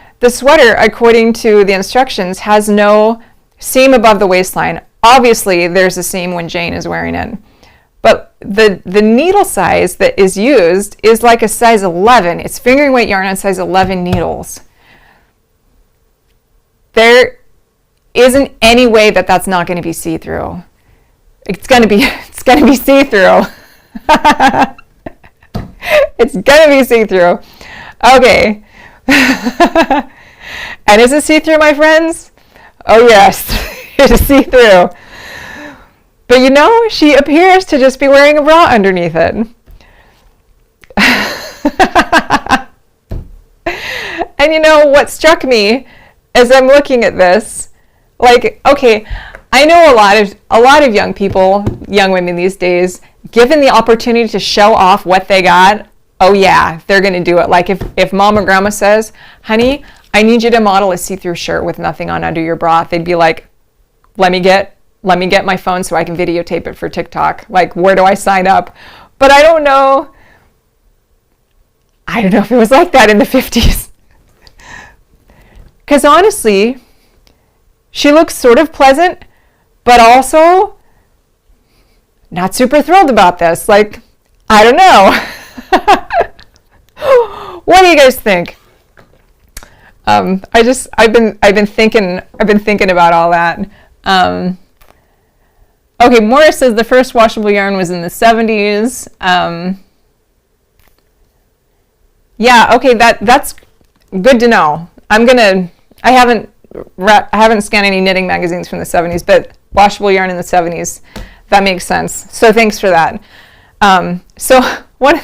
according to the instructions, has no seam above the waistline. Obviously, there's a seam when Jane is wearing it. But the needle size that is used is like a size 11. It's fingering weight yarn on size 11 needles. There isn't any way that that's not going to be see-through. It's going to be see-through. It's going to be see-through. Okay. And is it see-through, my friends? Oh, yes. It is see-through. But you know, she appears to just be wearing a bra underneath it. And you know, what struck me as I'm looking at this, like, okay, I know a lot of young people, young women these days, given the opportunity to show off what they got, oh yeah, they're going to do it. Like if mom or grandma says, honey, I need you to model a see-through shirt with nothing on under your bra, they'd be like, let me get my phone so I can videotape it for TikTok. Like, where do I sign up? But I don't know if it was like that in the 50s. Because honestly, she looks sort of pleasant, but also not super thrilled about this. Like, I don't know. What do you guys think? I've been thinking about all that. Okay, Morris says the first washable yarn was in the 70s. Yeah, okay, that's good to know. I haven't scanned any knitting magazines from the 70s, but washable yarn in the 70s, that makes sense. So thanks for that. So one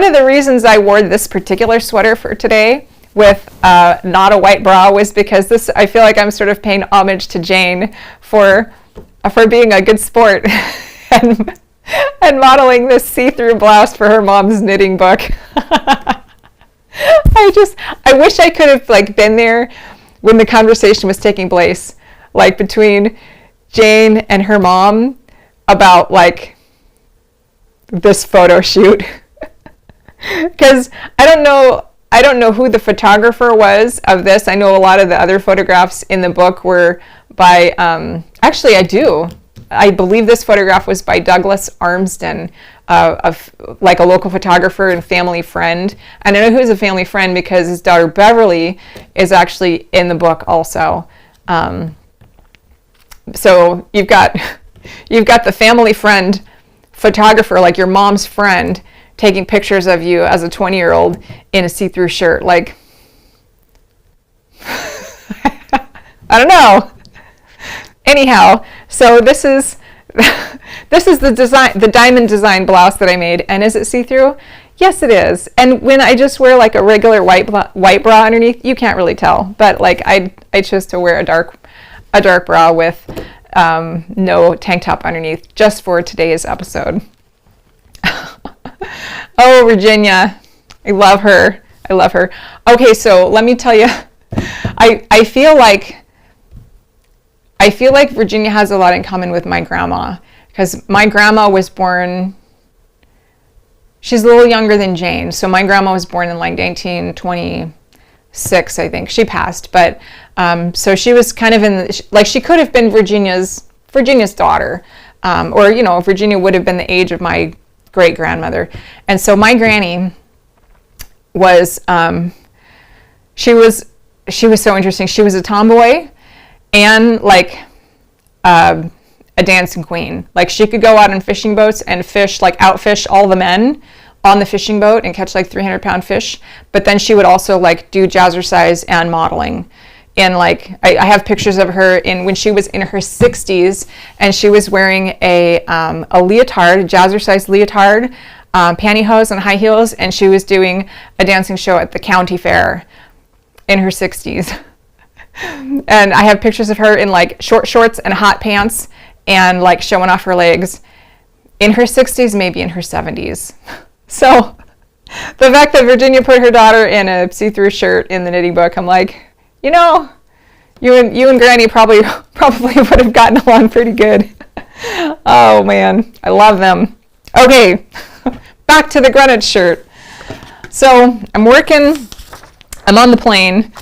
of the reasons I wore this particular sweater for today with not a white bra was because I feel like I'm sort of paying homage to Jane for being a good sport and modeling this see-through blouse for her mom's knitting book. I wish I could have like been there when the conversation was taking place, like between Jane and her mom about like this photo shoot. Because I don't know who the photographer was of this. I know a lot of the other photographs in the book were by, actually I do. I believe this photograph was by Douglas Armsden, like a local photographer and family friend. And I know who's a family friend because his daughter Beverly is actually in the book also. So you've got the family friend photographer, like your mom's friend, taking pictures of you as a 20-year-old in a see-through shirt. Like, I don't know. Anyhow, so this is the design, the diamond design blouse that I made. And is it see-through? Yes, it is. And when I just wear like a regular white bra underneath, you can't really tell. But like I chose to wear a dark bra with no tank top underneath just for today's episode. Oh, Virginia, I love her. Okay, so let me tell you, I feel like Virginia has a lot in common with my grandma, because my grandma was born, she's a little younger than Jane, so my grandma was born in like 1926, I think. She passed, but so she was kind of she could have been Virginia's daughter, or you know, Virginia would have been the age of my great-grandmother. And so my granny was, she was she was so interesting. She was a tomboy and like a dancing queen. Like she could go out on fishing boats and fish, like outfish all the men on the fishing boat and catch like 300-pound fish. But then she would also like do jazzercise and modeling. And like I have pictures of her when she was in her 60s, and she was wearing a leotard, a jazzercise leotard, pantyhose and high heels, and she was doing a dancing show at the county fair in her 60s. And I have pictures of her in like short shorts and hot pants and like showing off her legs in her 60s, maybe in her 70s. So the fact that Virginia put her daughter in a see-through shirt in the knitting book, I'm like, you know, you and Granny probably would have gotten along pretty good. Oh man, I love them. Okay, back to the Greenwich shirt. So I'm on the plane,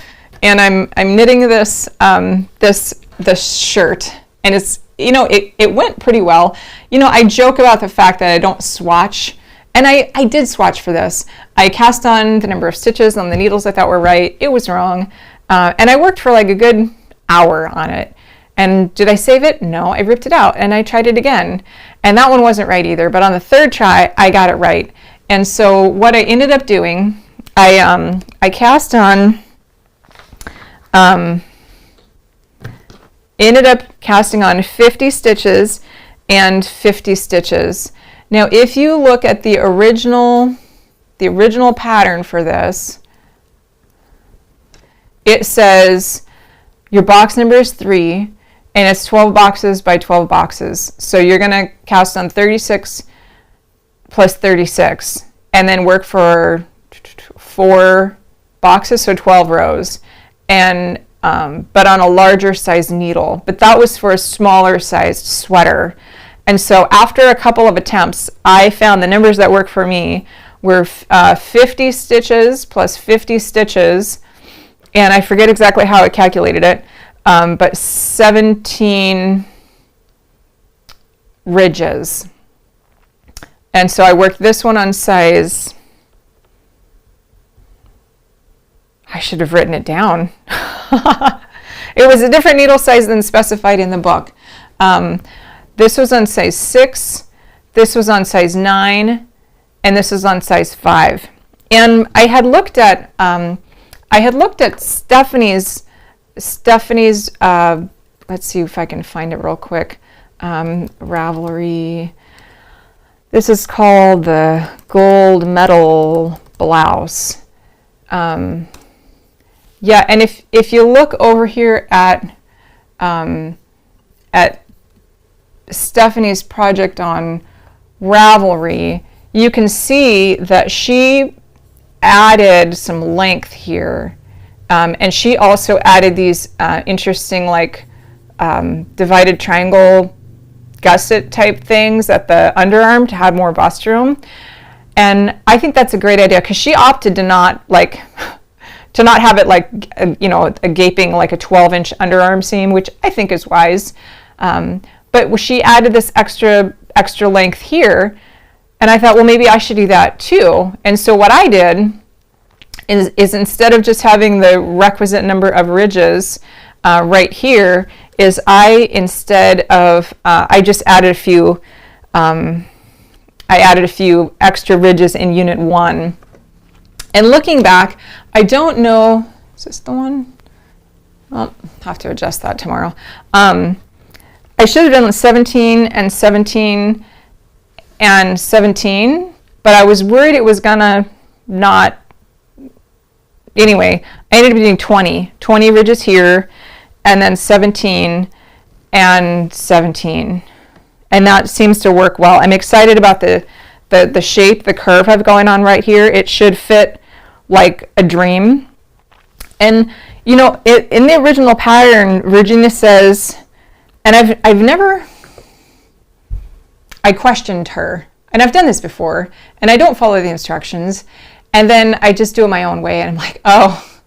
and I'm knitting this this shirt, and it's, you know, it went pretty well. You know, I joke about the fact that I don't swatch, and I did swatch for this. I cast on the number of stitches on the needles I thought were right. It was wrong. And I worked for like a good hour on it. And did I save it? No, I ripped it out and I tried it again. And that one wasn't right either. But on the third try, I got it right. And so what I ended up doing, I cast on, ended up casting on 50 stitches and 50 stitches. Now, if you look at the original pattern for this, it says your box number is 3, and it's 12 boxes by 12 boxes. So you're going to cast on 36 plus 36, and then work for 4 boxes, so 12 rows, and but on a larger size needle. But that was for a smaller sized sweater. And so after a couple of attempts, I found the numbers that work for me were 50 stitches plus 50 stitches, and I forget exactly how I calculated it, but 17 ridges. And so I worked this one on size, I should have written it down. It was a different needle size than specified in the book. This was on size 6, this was on size 9, and this is on size 5. And I had looked at Stephanie's, let's see if I can find it real quick, Ravelry. This is called the gold medal blouse. Yeah, and if you look over here at Stephanie's project on Ravelry, you can see that she added some length here, and she also added these interesting like divided triangle gusset type things at the underarm to have more bust room. And I think that's a great idea, because she opted to not have it like a gaping like a 12-inch underarm seam, which I think is wise. But she added this extra length here, and I thought, well, maybe I should do that too. And so what I did is instead of just having the requisite number of ridges right here, is I just added a few. I added a few extra ridges in Unit 1. And looking back, I don't know, is this the one? Well, I'll have to adjust that tomorrow. I should have done 17 and 17 and 17, but I was worried it was gonna not. Anyway, I ended up doing 20 ridges here, and then 17 and 17. And that seems to work well. I'm excited about the shape, the curve I've going on right here. It should fit like a dream. And in the original pattern, Virginia says, and I questioned her, and I've done this before, and I don't follow the instructions, and then I just do it my own way, and I'm like, oh,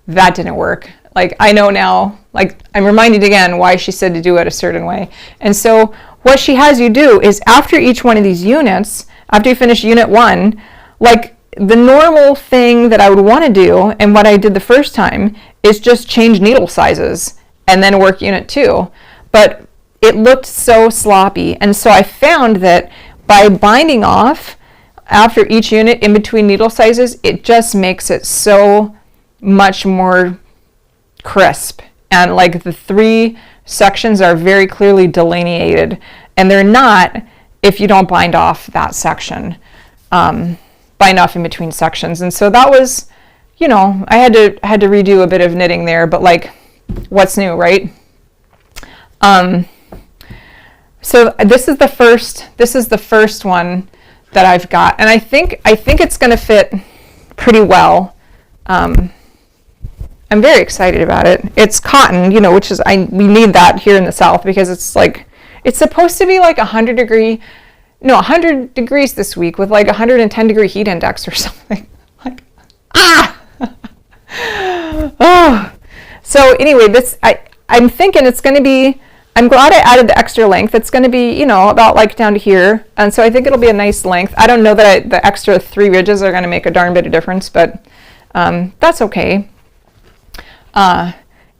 that didn't work. Like, I know now, like, I'm reminded again why she said to do it a certain way. And so what she has you do is, after each one of these units, after you finish Unit 1, like, the normal thing that I would want to do, and what I did the first time, is just change needle sizes and then work unit 2. But it looked so sloppy, and so I found that by binding off after each unit in between needle sizes, it just makes it so much more crisp, and like the 3 sections are very clearly delineated, and they're not if you don't bind off that section, bind off in between sections. And so that was, you know, I had to redo a bit of knitting there, but like, what's new, right? So this is the first one that I've got, and I think it's going to fit pretty well. I'm very excited about it. It's cotton, you know, which is, we need that here in the South, because it's like, it's supposed to be like 100 degrees this week with like 110 degree heat index or something. Like, oh. So anyway, I'm thinking it's going to be, I'm glad I added the extra length. It's going to be, you know, about like down to here. And so I think it'll be a nice length. I don't know that the extra 3 ridges are going to make a darn bit of difference, but that's okay.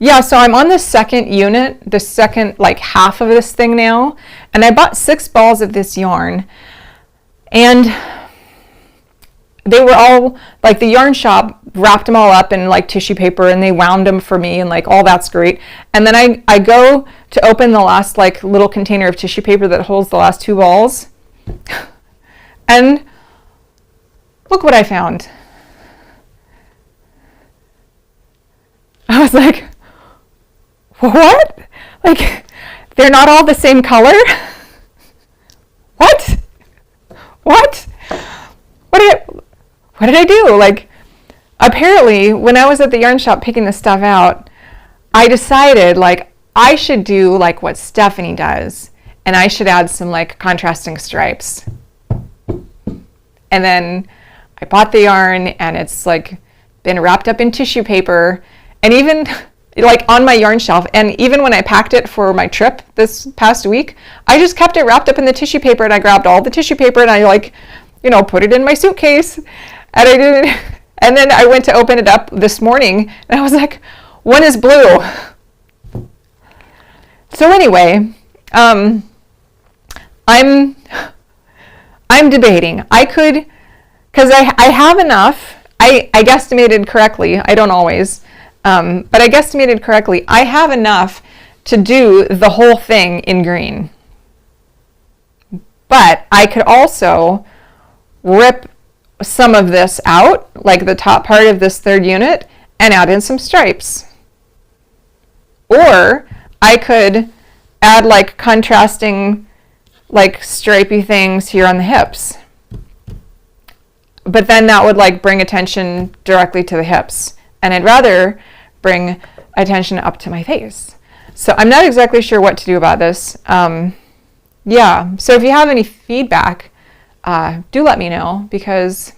Yeah, so I'm on the second unit, the second like half of this thing now, and I bought 6 balls of this yarn, and they were all, like, the yarn shop wrapped them all up in like tissue paper, and they wound them for me, and like all that's great. And then I go to open the last like little container of tissue paper that holds the last 2 balls, and look what I found. I was like, what? Like, they're not all the same color? What? What? What did I do? Like, apparently, when I was at the yarn shop picking this stuff out, I decided, like, I should do, like, what Stephanie does, and I should add some, like, contrasting stripes. And then I bought the yarn, and it's, like, been wrapped up in tissue paper, and even like on my yarn shelf, and even when I packed it for my trip this past week, I just kept it wrapped up in the tissue paper, and I grabbed all the tissue paper and I, like, you know, put it in my suitcase, and I didn't, and then I went to open it up this morning, and I was like, one is blue. So anyway, I'm debating. I could, because I have enough, I guesstimated correctly, I don't always, but I guesstimated correctly. I have enough to do the whole thing in green. But I could also rip some of this out, like the top part of this 3rd unit, and add in some stripes. Or I could add like contrasting, like stripy things here on the hips. But then that would like bring attention directly to the hips. And I'd rather bring attention up to my face. So I'm not exactly sure what to do about this. Yeah, so if you have any feedback, do let me know, because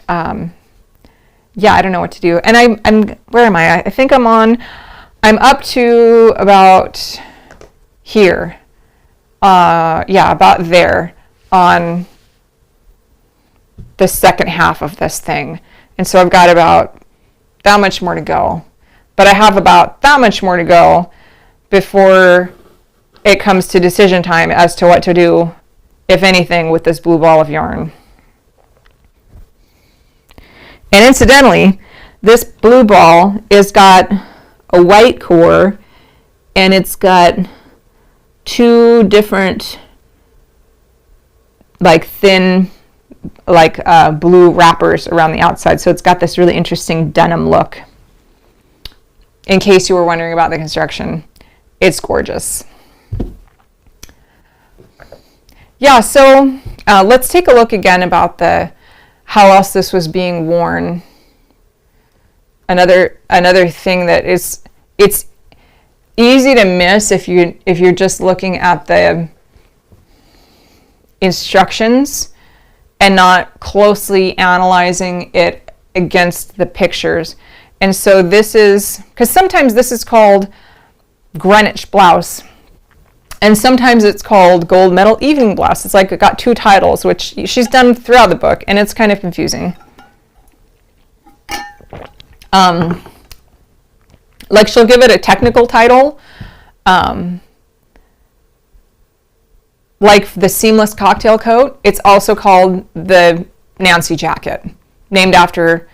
yeah, I don't know what to do. And I'm where am I? I think I'm up to about here. Yeah, about there on the second half of this thing. And so I've got about that much more to go. But I have about that much more to go before it comes to decision time as to what to do, if anything, with this blue ball of yarn. And incidentally, this blue ball has got a white core, and it's got 2 different, like, thin, like, blue wrappers around the outside. So it's got this really interesting denim look. In case you were wondering about the construction, it's gorgeous. Yeah, so let's take a look again about how else this was being worn. Another thing that it's easy to miss if you're just looking at the instructions and not closely analyzing it against the pictures. And so this is, because sometimes this is called Greenwich blouse, and sometimes it's called gold medal evening blouse. It's like it got 2 titles, which she's done throughout the book, and it's kind of confusing. Like she'll give it a technical title, like the seamless cocktail coat. It's also called the Nancy jacket, named after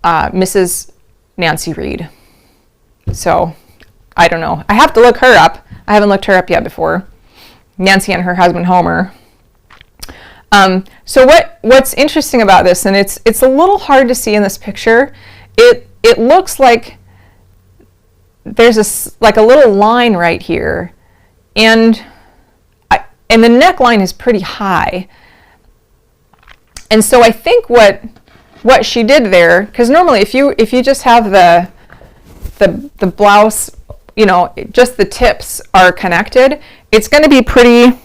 Mrs. Nancy Reed. So I don't know. I have to look her up. I haven't looked her up yet before. Nancy and her husband Homer. So what's interesting about this, and it's a little hard to see in this picture. It looks like there's like a little line right here, and the neckline is pretty high. And so I think what she did there, because normally if you just have the blouse, you know, just the tips are connected, it's going to be pretty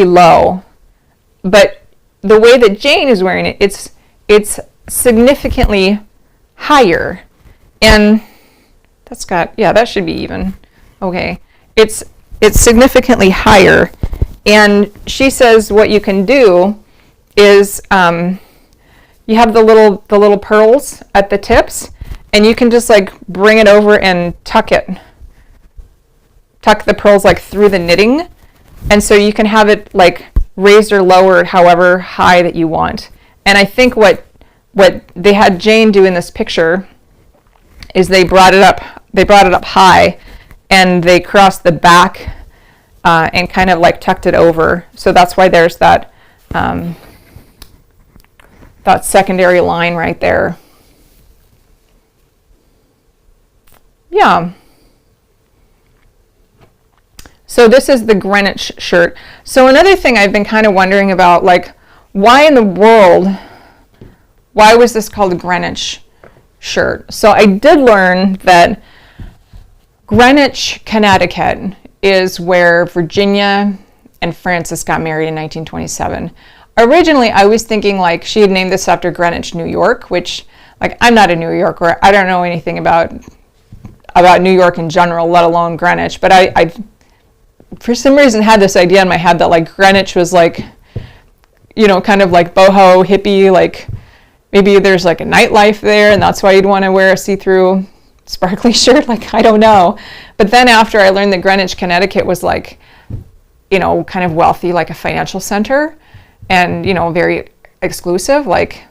low. But the way that Jane is wearing it, it's significantly higher, and that should be even. Okay, it's significantly higher, and she says what you can do is you have the little pearls at the tips, and you can just like bring it over and tuck the pearls like through the knitting, and so you can have it like raised or lowered however high that you want. And I think what they had Jane do in this picture is they brought it up high, and they crossed the back and kind of like tucked it over. So that's why there's that secondary line right there. Yeah. So this is the Greenwich shirt. So another thing I've been kind of wondering about, like, why in the world, why was this called a Greenwich shirt? So I did learn that Greenwich, Connecticut is where Virginia and Francis got married in 1927. Originally, I was thinking like she had named this after Greenwich, New York, which, like, I'm not a New Yorker. I don't know anything about New York in general, let alone Greenwich. But I for some reason had this idea in my head that like Greenwich was like, you know, kind of like boho, hippie, like maybe there's like a nightlife there, and that's why you'd want to wear a see-through sparkly shirt. Like, I don't know. But then after I learned that Greenwich, Connecticut was like, you know, kind of wealthy, like a financial center, and, you know, very exclusive, like,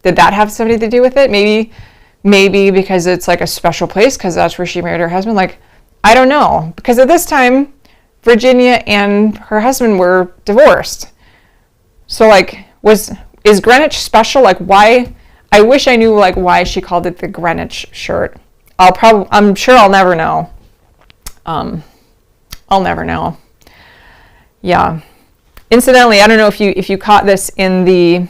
did that have something to do with it? Maybe because it's like a special place because that's where she married her husband. Like, I don't know. Because at this time, Virginia and her husband were divorced. So like, is Greenwich special? Like, why? I wish I knew like why she called it the Greenwich shirt. I'm sure I'll never know. I'll never know. Yeah. Incidentally, I don't know if you caught this in the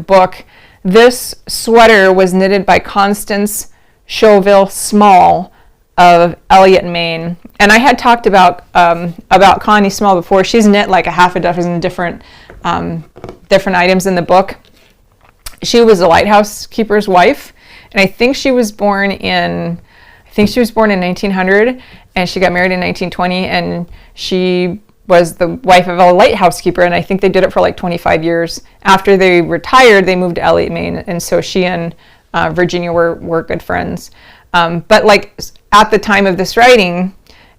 book. This sweater was knitted by Constance Chauville Small of Elliott, Maine. And I had talked about Connie Small before. She's knit like a half a dozen different items in the book. She was a lighthouse keeper's wife, and I think she was born in 1900, and she got married in 1920, and she was the wife of a lighthouse keeper, and I think they did it for like 25 years. After they retired, they moved to Elliott, Maine, and so she and Virginia were good friends. But like at the time of this writing,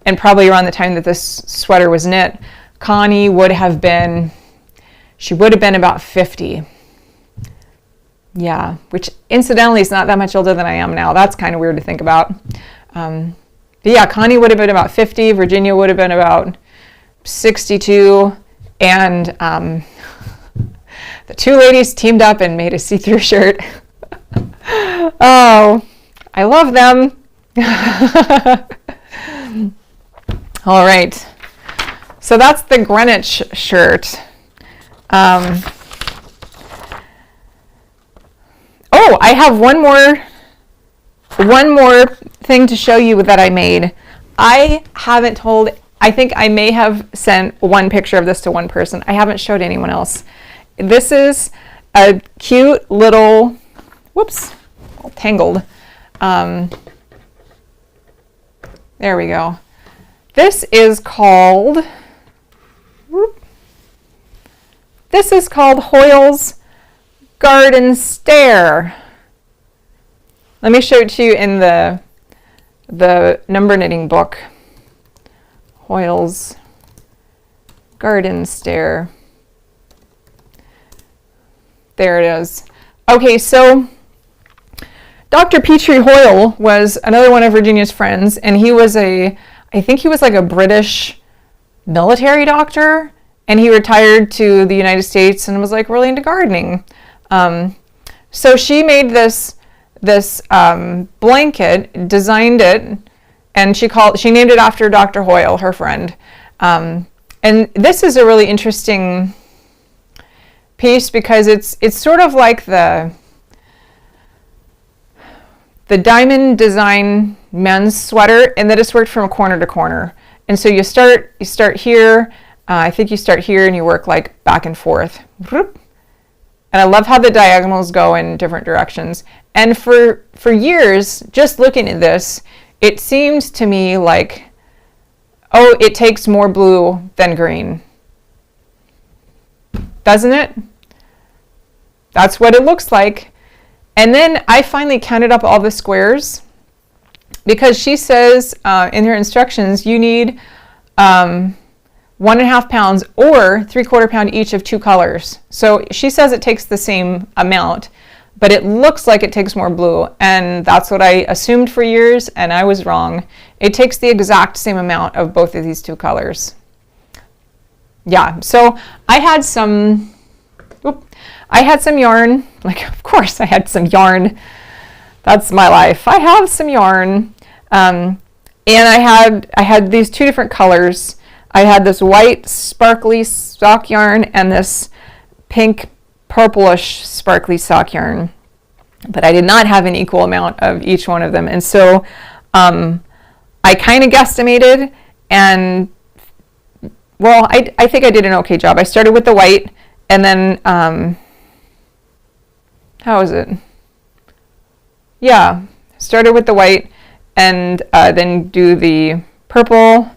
and probably around the time that this sweater was knit, Connie would have been about 50. Yeah, which incidentally is not that much older than I am now. That's kind of weird to think about. But yeah, Connie would have been about 50, Virginia would have been about 62, and the two ladies teamed up and made a see-through shirt. Oh, I love them. All right, so that's the Greenwich shirt. Oh, I have one more thing to show you that I made. I think I may have sent one picture of this to one person. I haven't showed anyone else. This is a cute little, whoops, all tangled. There we go. This is called Hoyle's Garden Stair. Let me show it to you in the number knitting book. Hoyle's Garden Stair. There it is. Okay, so Dr. Petrie Hoyle was another one of Virginia's friends, and he was I think he was like a British military doctor, and he retired to the United States and was like really into gardening. So she made this blanket, designed it, and she named it after Dr. Hoyle, her friend. And this is a really interesting piece because it's sort of like the diamond design men's sweater, and that it's worked from corner to corner. And so you start here. I think you start here and you work like back and forth. And I love how the diagonals go in different directions. And for years, just looking at this, it seemed to me like, oh, it takes more blue than green. Doesn't it? That's what it looks like. And then I finally counted up all the squares, because she says in her instructions you need 1.5 pounds or 3/4 pound each of 2 colors. So she says it takes the same amount, but it looks like it takes more blue, and that's what I assumed for years, and I was wrong. It takes the exact same amount of both of these 2 colors. Yeah, so I had some yarn, like of course I had some yarn. That's my life. I have some yarn. And I had these 2 different colors. I had this white sparkly sock yarn and this pink purplish sparkly sock yarn, but I did not have an equal amount of each one of them. And so I kind of guesstimated, and well, I think I did an okay job. I started with the white, and then how is it? Yeah, started with the white, and then do the purple,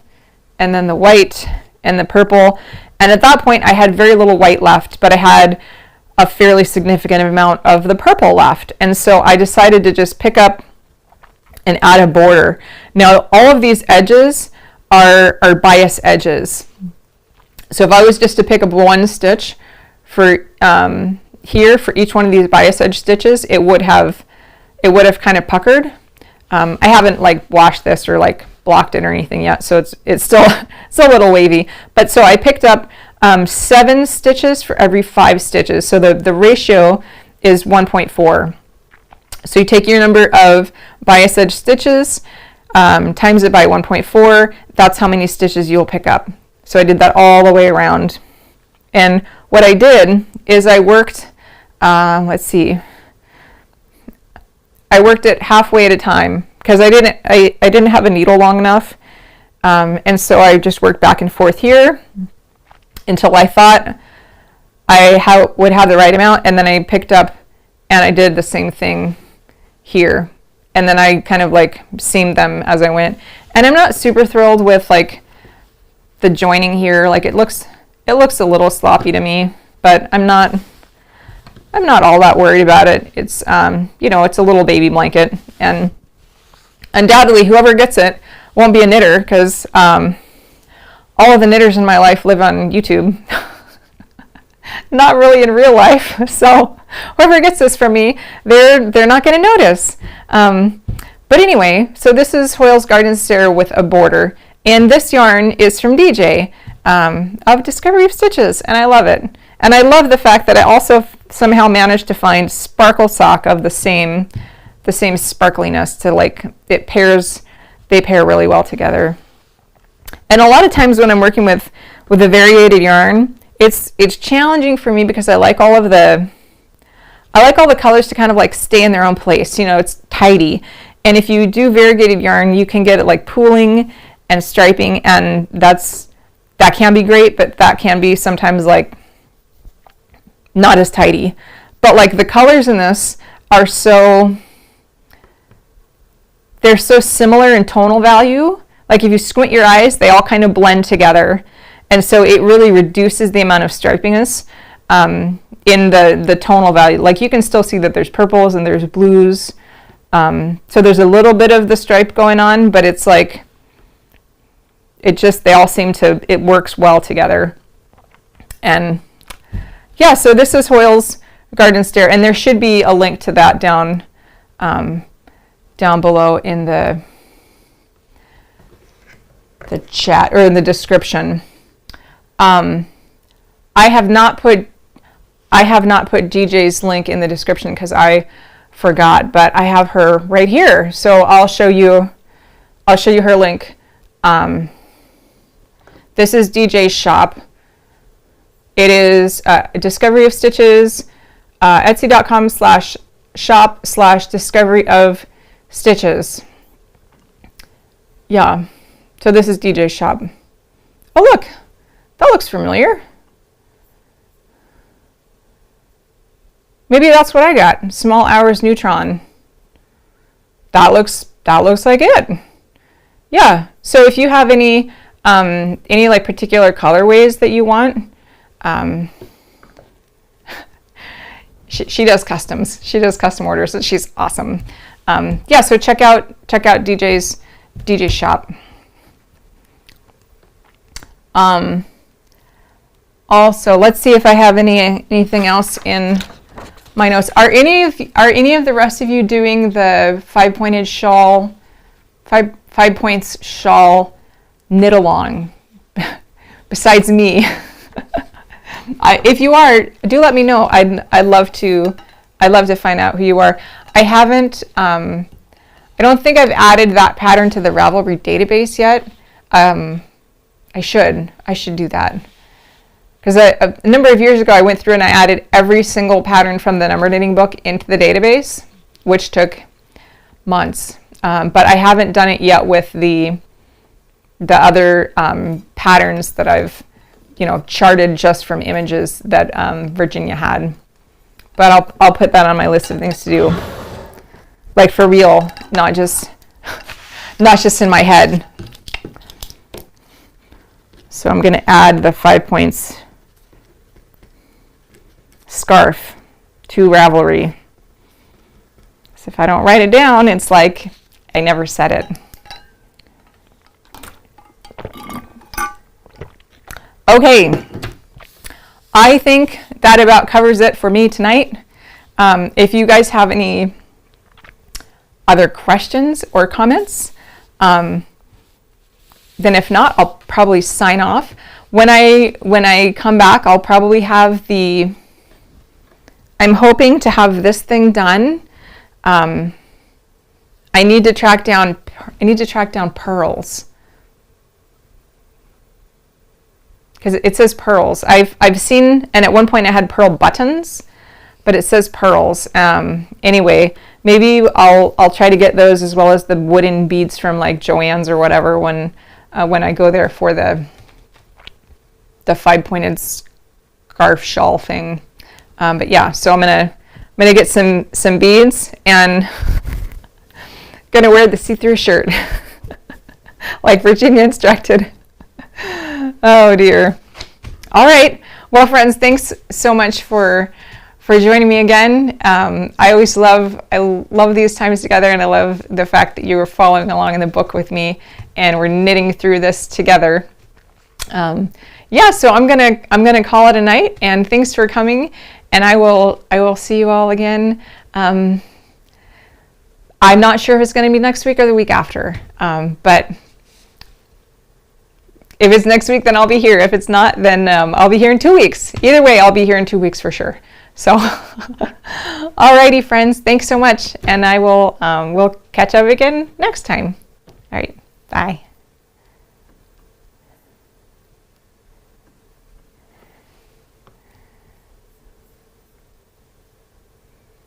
and then the white and the purple. And at that point I had very little white left, but I had a fairly significant amount of the purple left. And so I decided to just pick up and add a border. Now all of these edges are bias edges. So if I was just to pick up one stitch for here for each one of these bias edge stitches, it would have kind of puckered. I haven't like washed this or like blocked it or anything yet, so it's still a little wavy. But so I picked up 7 stitches for every 5 stitches. So the ratio is 1.4. So you take your number of bias edge stitches, times it by 1.4. That's how many stitches you'll pick up. So I did that all the way around. And what I did is I worked, let's see, I worked it halfway at a time, because I didn't have a needle long enough, and so I just worked back and forth here until I thought I would have the right amount, and then I picked up and I did the same thing here, and then I kind of like seamed them as I went. And I'm not super thrilled with like the joining here. Like it looks a little sloppy to me, but I'm not all that worried about it. It's it's a little baby blanket, and undoubtedly whoever gets it won't be a knitter, because all of the knitters in my life live on YouTube. Not really in real life. So whoever gets this from me, they're not going to notice. But anyway, so this is Hoyle's Garden Stair with a border, and this yarn is from DJ of Discovery of Stitches, and I love it. And I love the fact that I also somehow managed to find sparkle sock of the same sparkliness, to like they pair really well together. And a lot of times when I'm working with a variegated yarn, it's challenging for me, because I like all the colors to kind of like stay in their own place. It's tidy. And if you do variegated yarn, you can get it like pooling and striping, and that can be great, but that can be sometimes like not as tidy. But like the colors in this are they're so similar in tonal value. Like if you squint your eyes, they all kind of blend together. And so it really reduces the amount of stripiness. in the tonal value. Like you can still see that there's purples and there's blues. So there's a little bit of the stripe going on, but it's like, they all seem to, it works well together. And yeah, so this is Hoyle's Garden Stair, and there should be a link to that down below in the chat or in the description. I have not put DJ's link in the description because I forgot, but I have her right here. So I'll show you her link. This is DJ's shop. It is Discovery of Stitches, etsy.com/shop/discovery of stitches. Yeah, so this is DJ's shop. Oh look, that looks familiar. Maybe that's what I got. Small Hours Neutron. That looks like it. Yeah. So if you have any like particular colorways that you want, she does customs. She does custom orders. She's awesome. Yeah. So check out DJ's shop. Also, let's see if I have anything else in my notes. Are any of the rest of you doing the 5-pointed shawl, 5 points shawl knit along? Besides me, if you are, do let me know. I'd love to find out who you are. I haven't. I don't think I've added that pattern to the Ravelry database yet. I should do that. Because a number of years ago, I went through and I added every single pattern from the number knitting book into the database, which took months. But I haven't done it yet with the other patterns that I've, charted just from images that Virginia had. But I'll put that on my list of things to do, like for real, not just in my head. So I'm going to add the 5 points scarf to Ravelry. So if I don't write it down, it's like I never said it. Okay, I think that about covers it for me tonight. If you guys have any other questions or comments, then if not, I'll probably sign off. When I come back, I'll probably have I'm hoping to have this thing done. I need to track down pearls, because it says pearls. I've seen, and at one point I had pearl buttons, but it says pearls. Anyway, maybe I'll try to get those, as well as the wooden beads from like Joann's or whatever when I go there for the 5-pointed scarf shawl thing. But yeah, so I'm gonna get some beads and gonna wear the see-through shirt like Virginia instructed. Oh dear. All right. Well, friends, thanks so much for joining me again. I love these times together, and I love the fact that you were following along in the book with me and we're knitting through this together. Yeah, so I'm gonna call it a night, and thanks for coming, and I will see you all again. I'm not sure if it's going to be next week or the week after, but if it's next week, then I'll be here. If it's not, then I'll be here in 2 weeks. Either way, I'll be here in 2 weeks for sure. So, alrighty, friends, thanks so much, and we'll catch up again next time. All right, bye.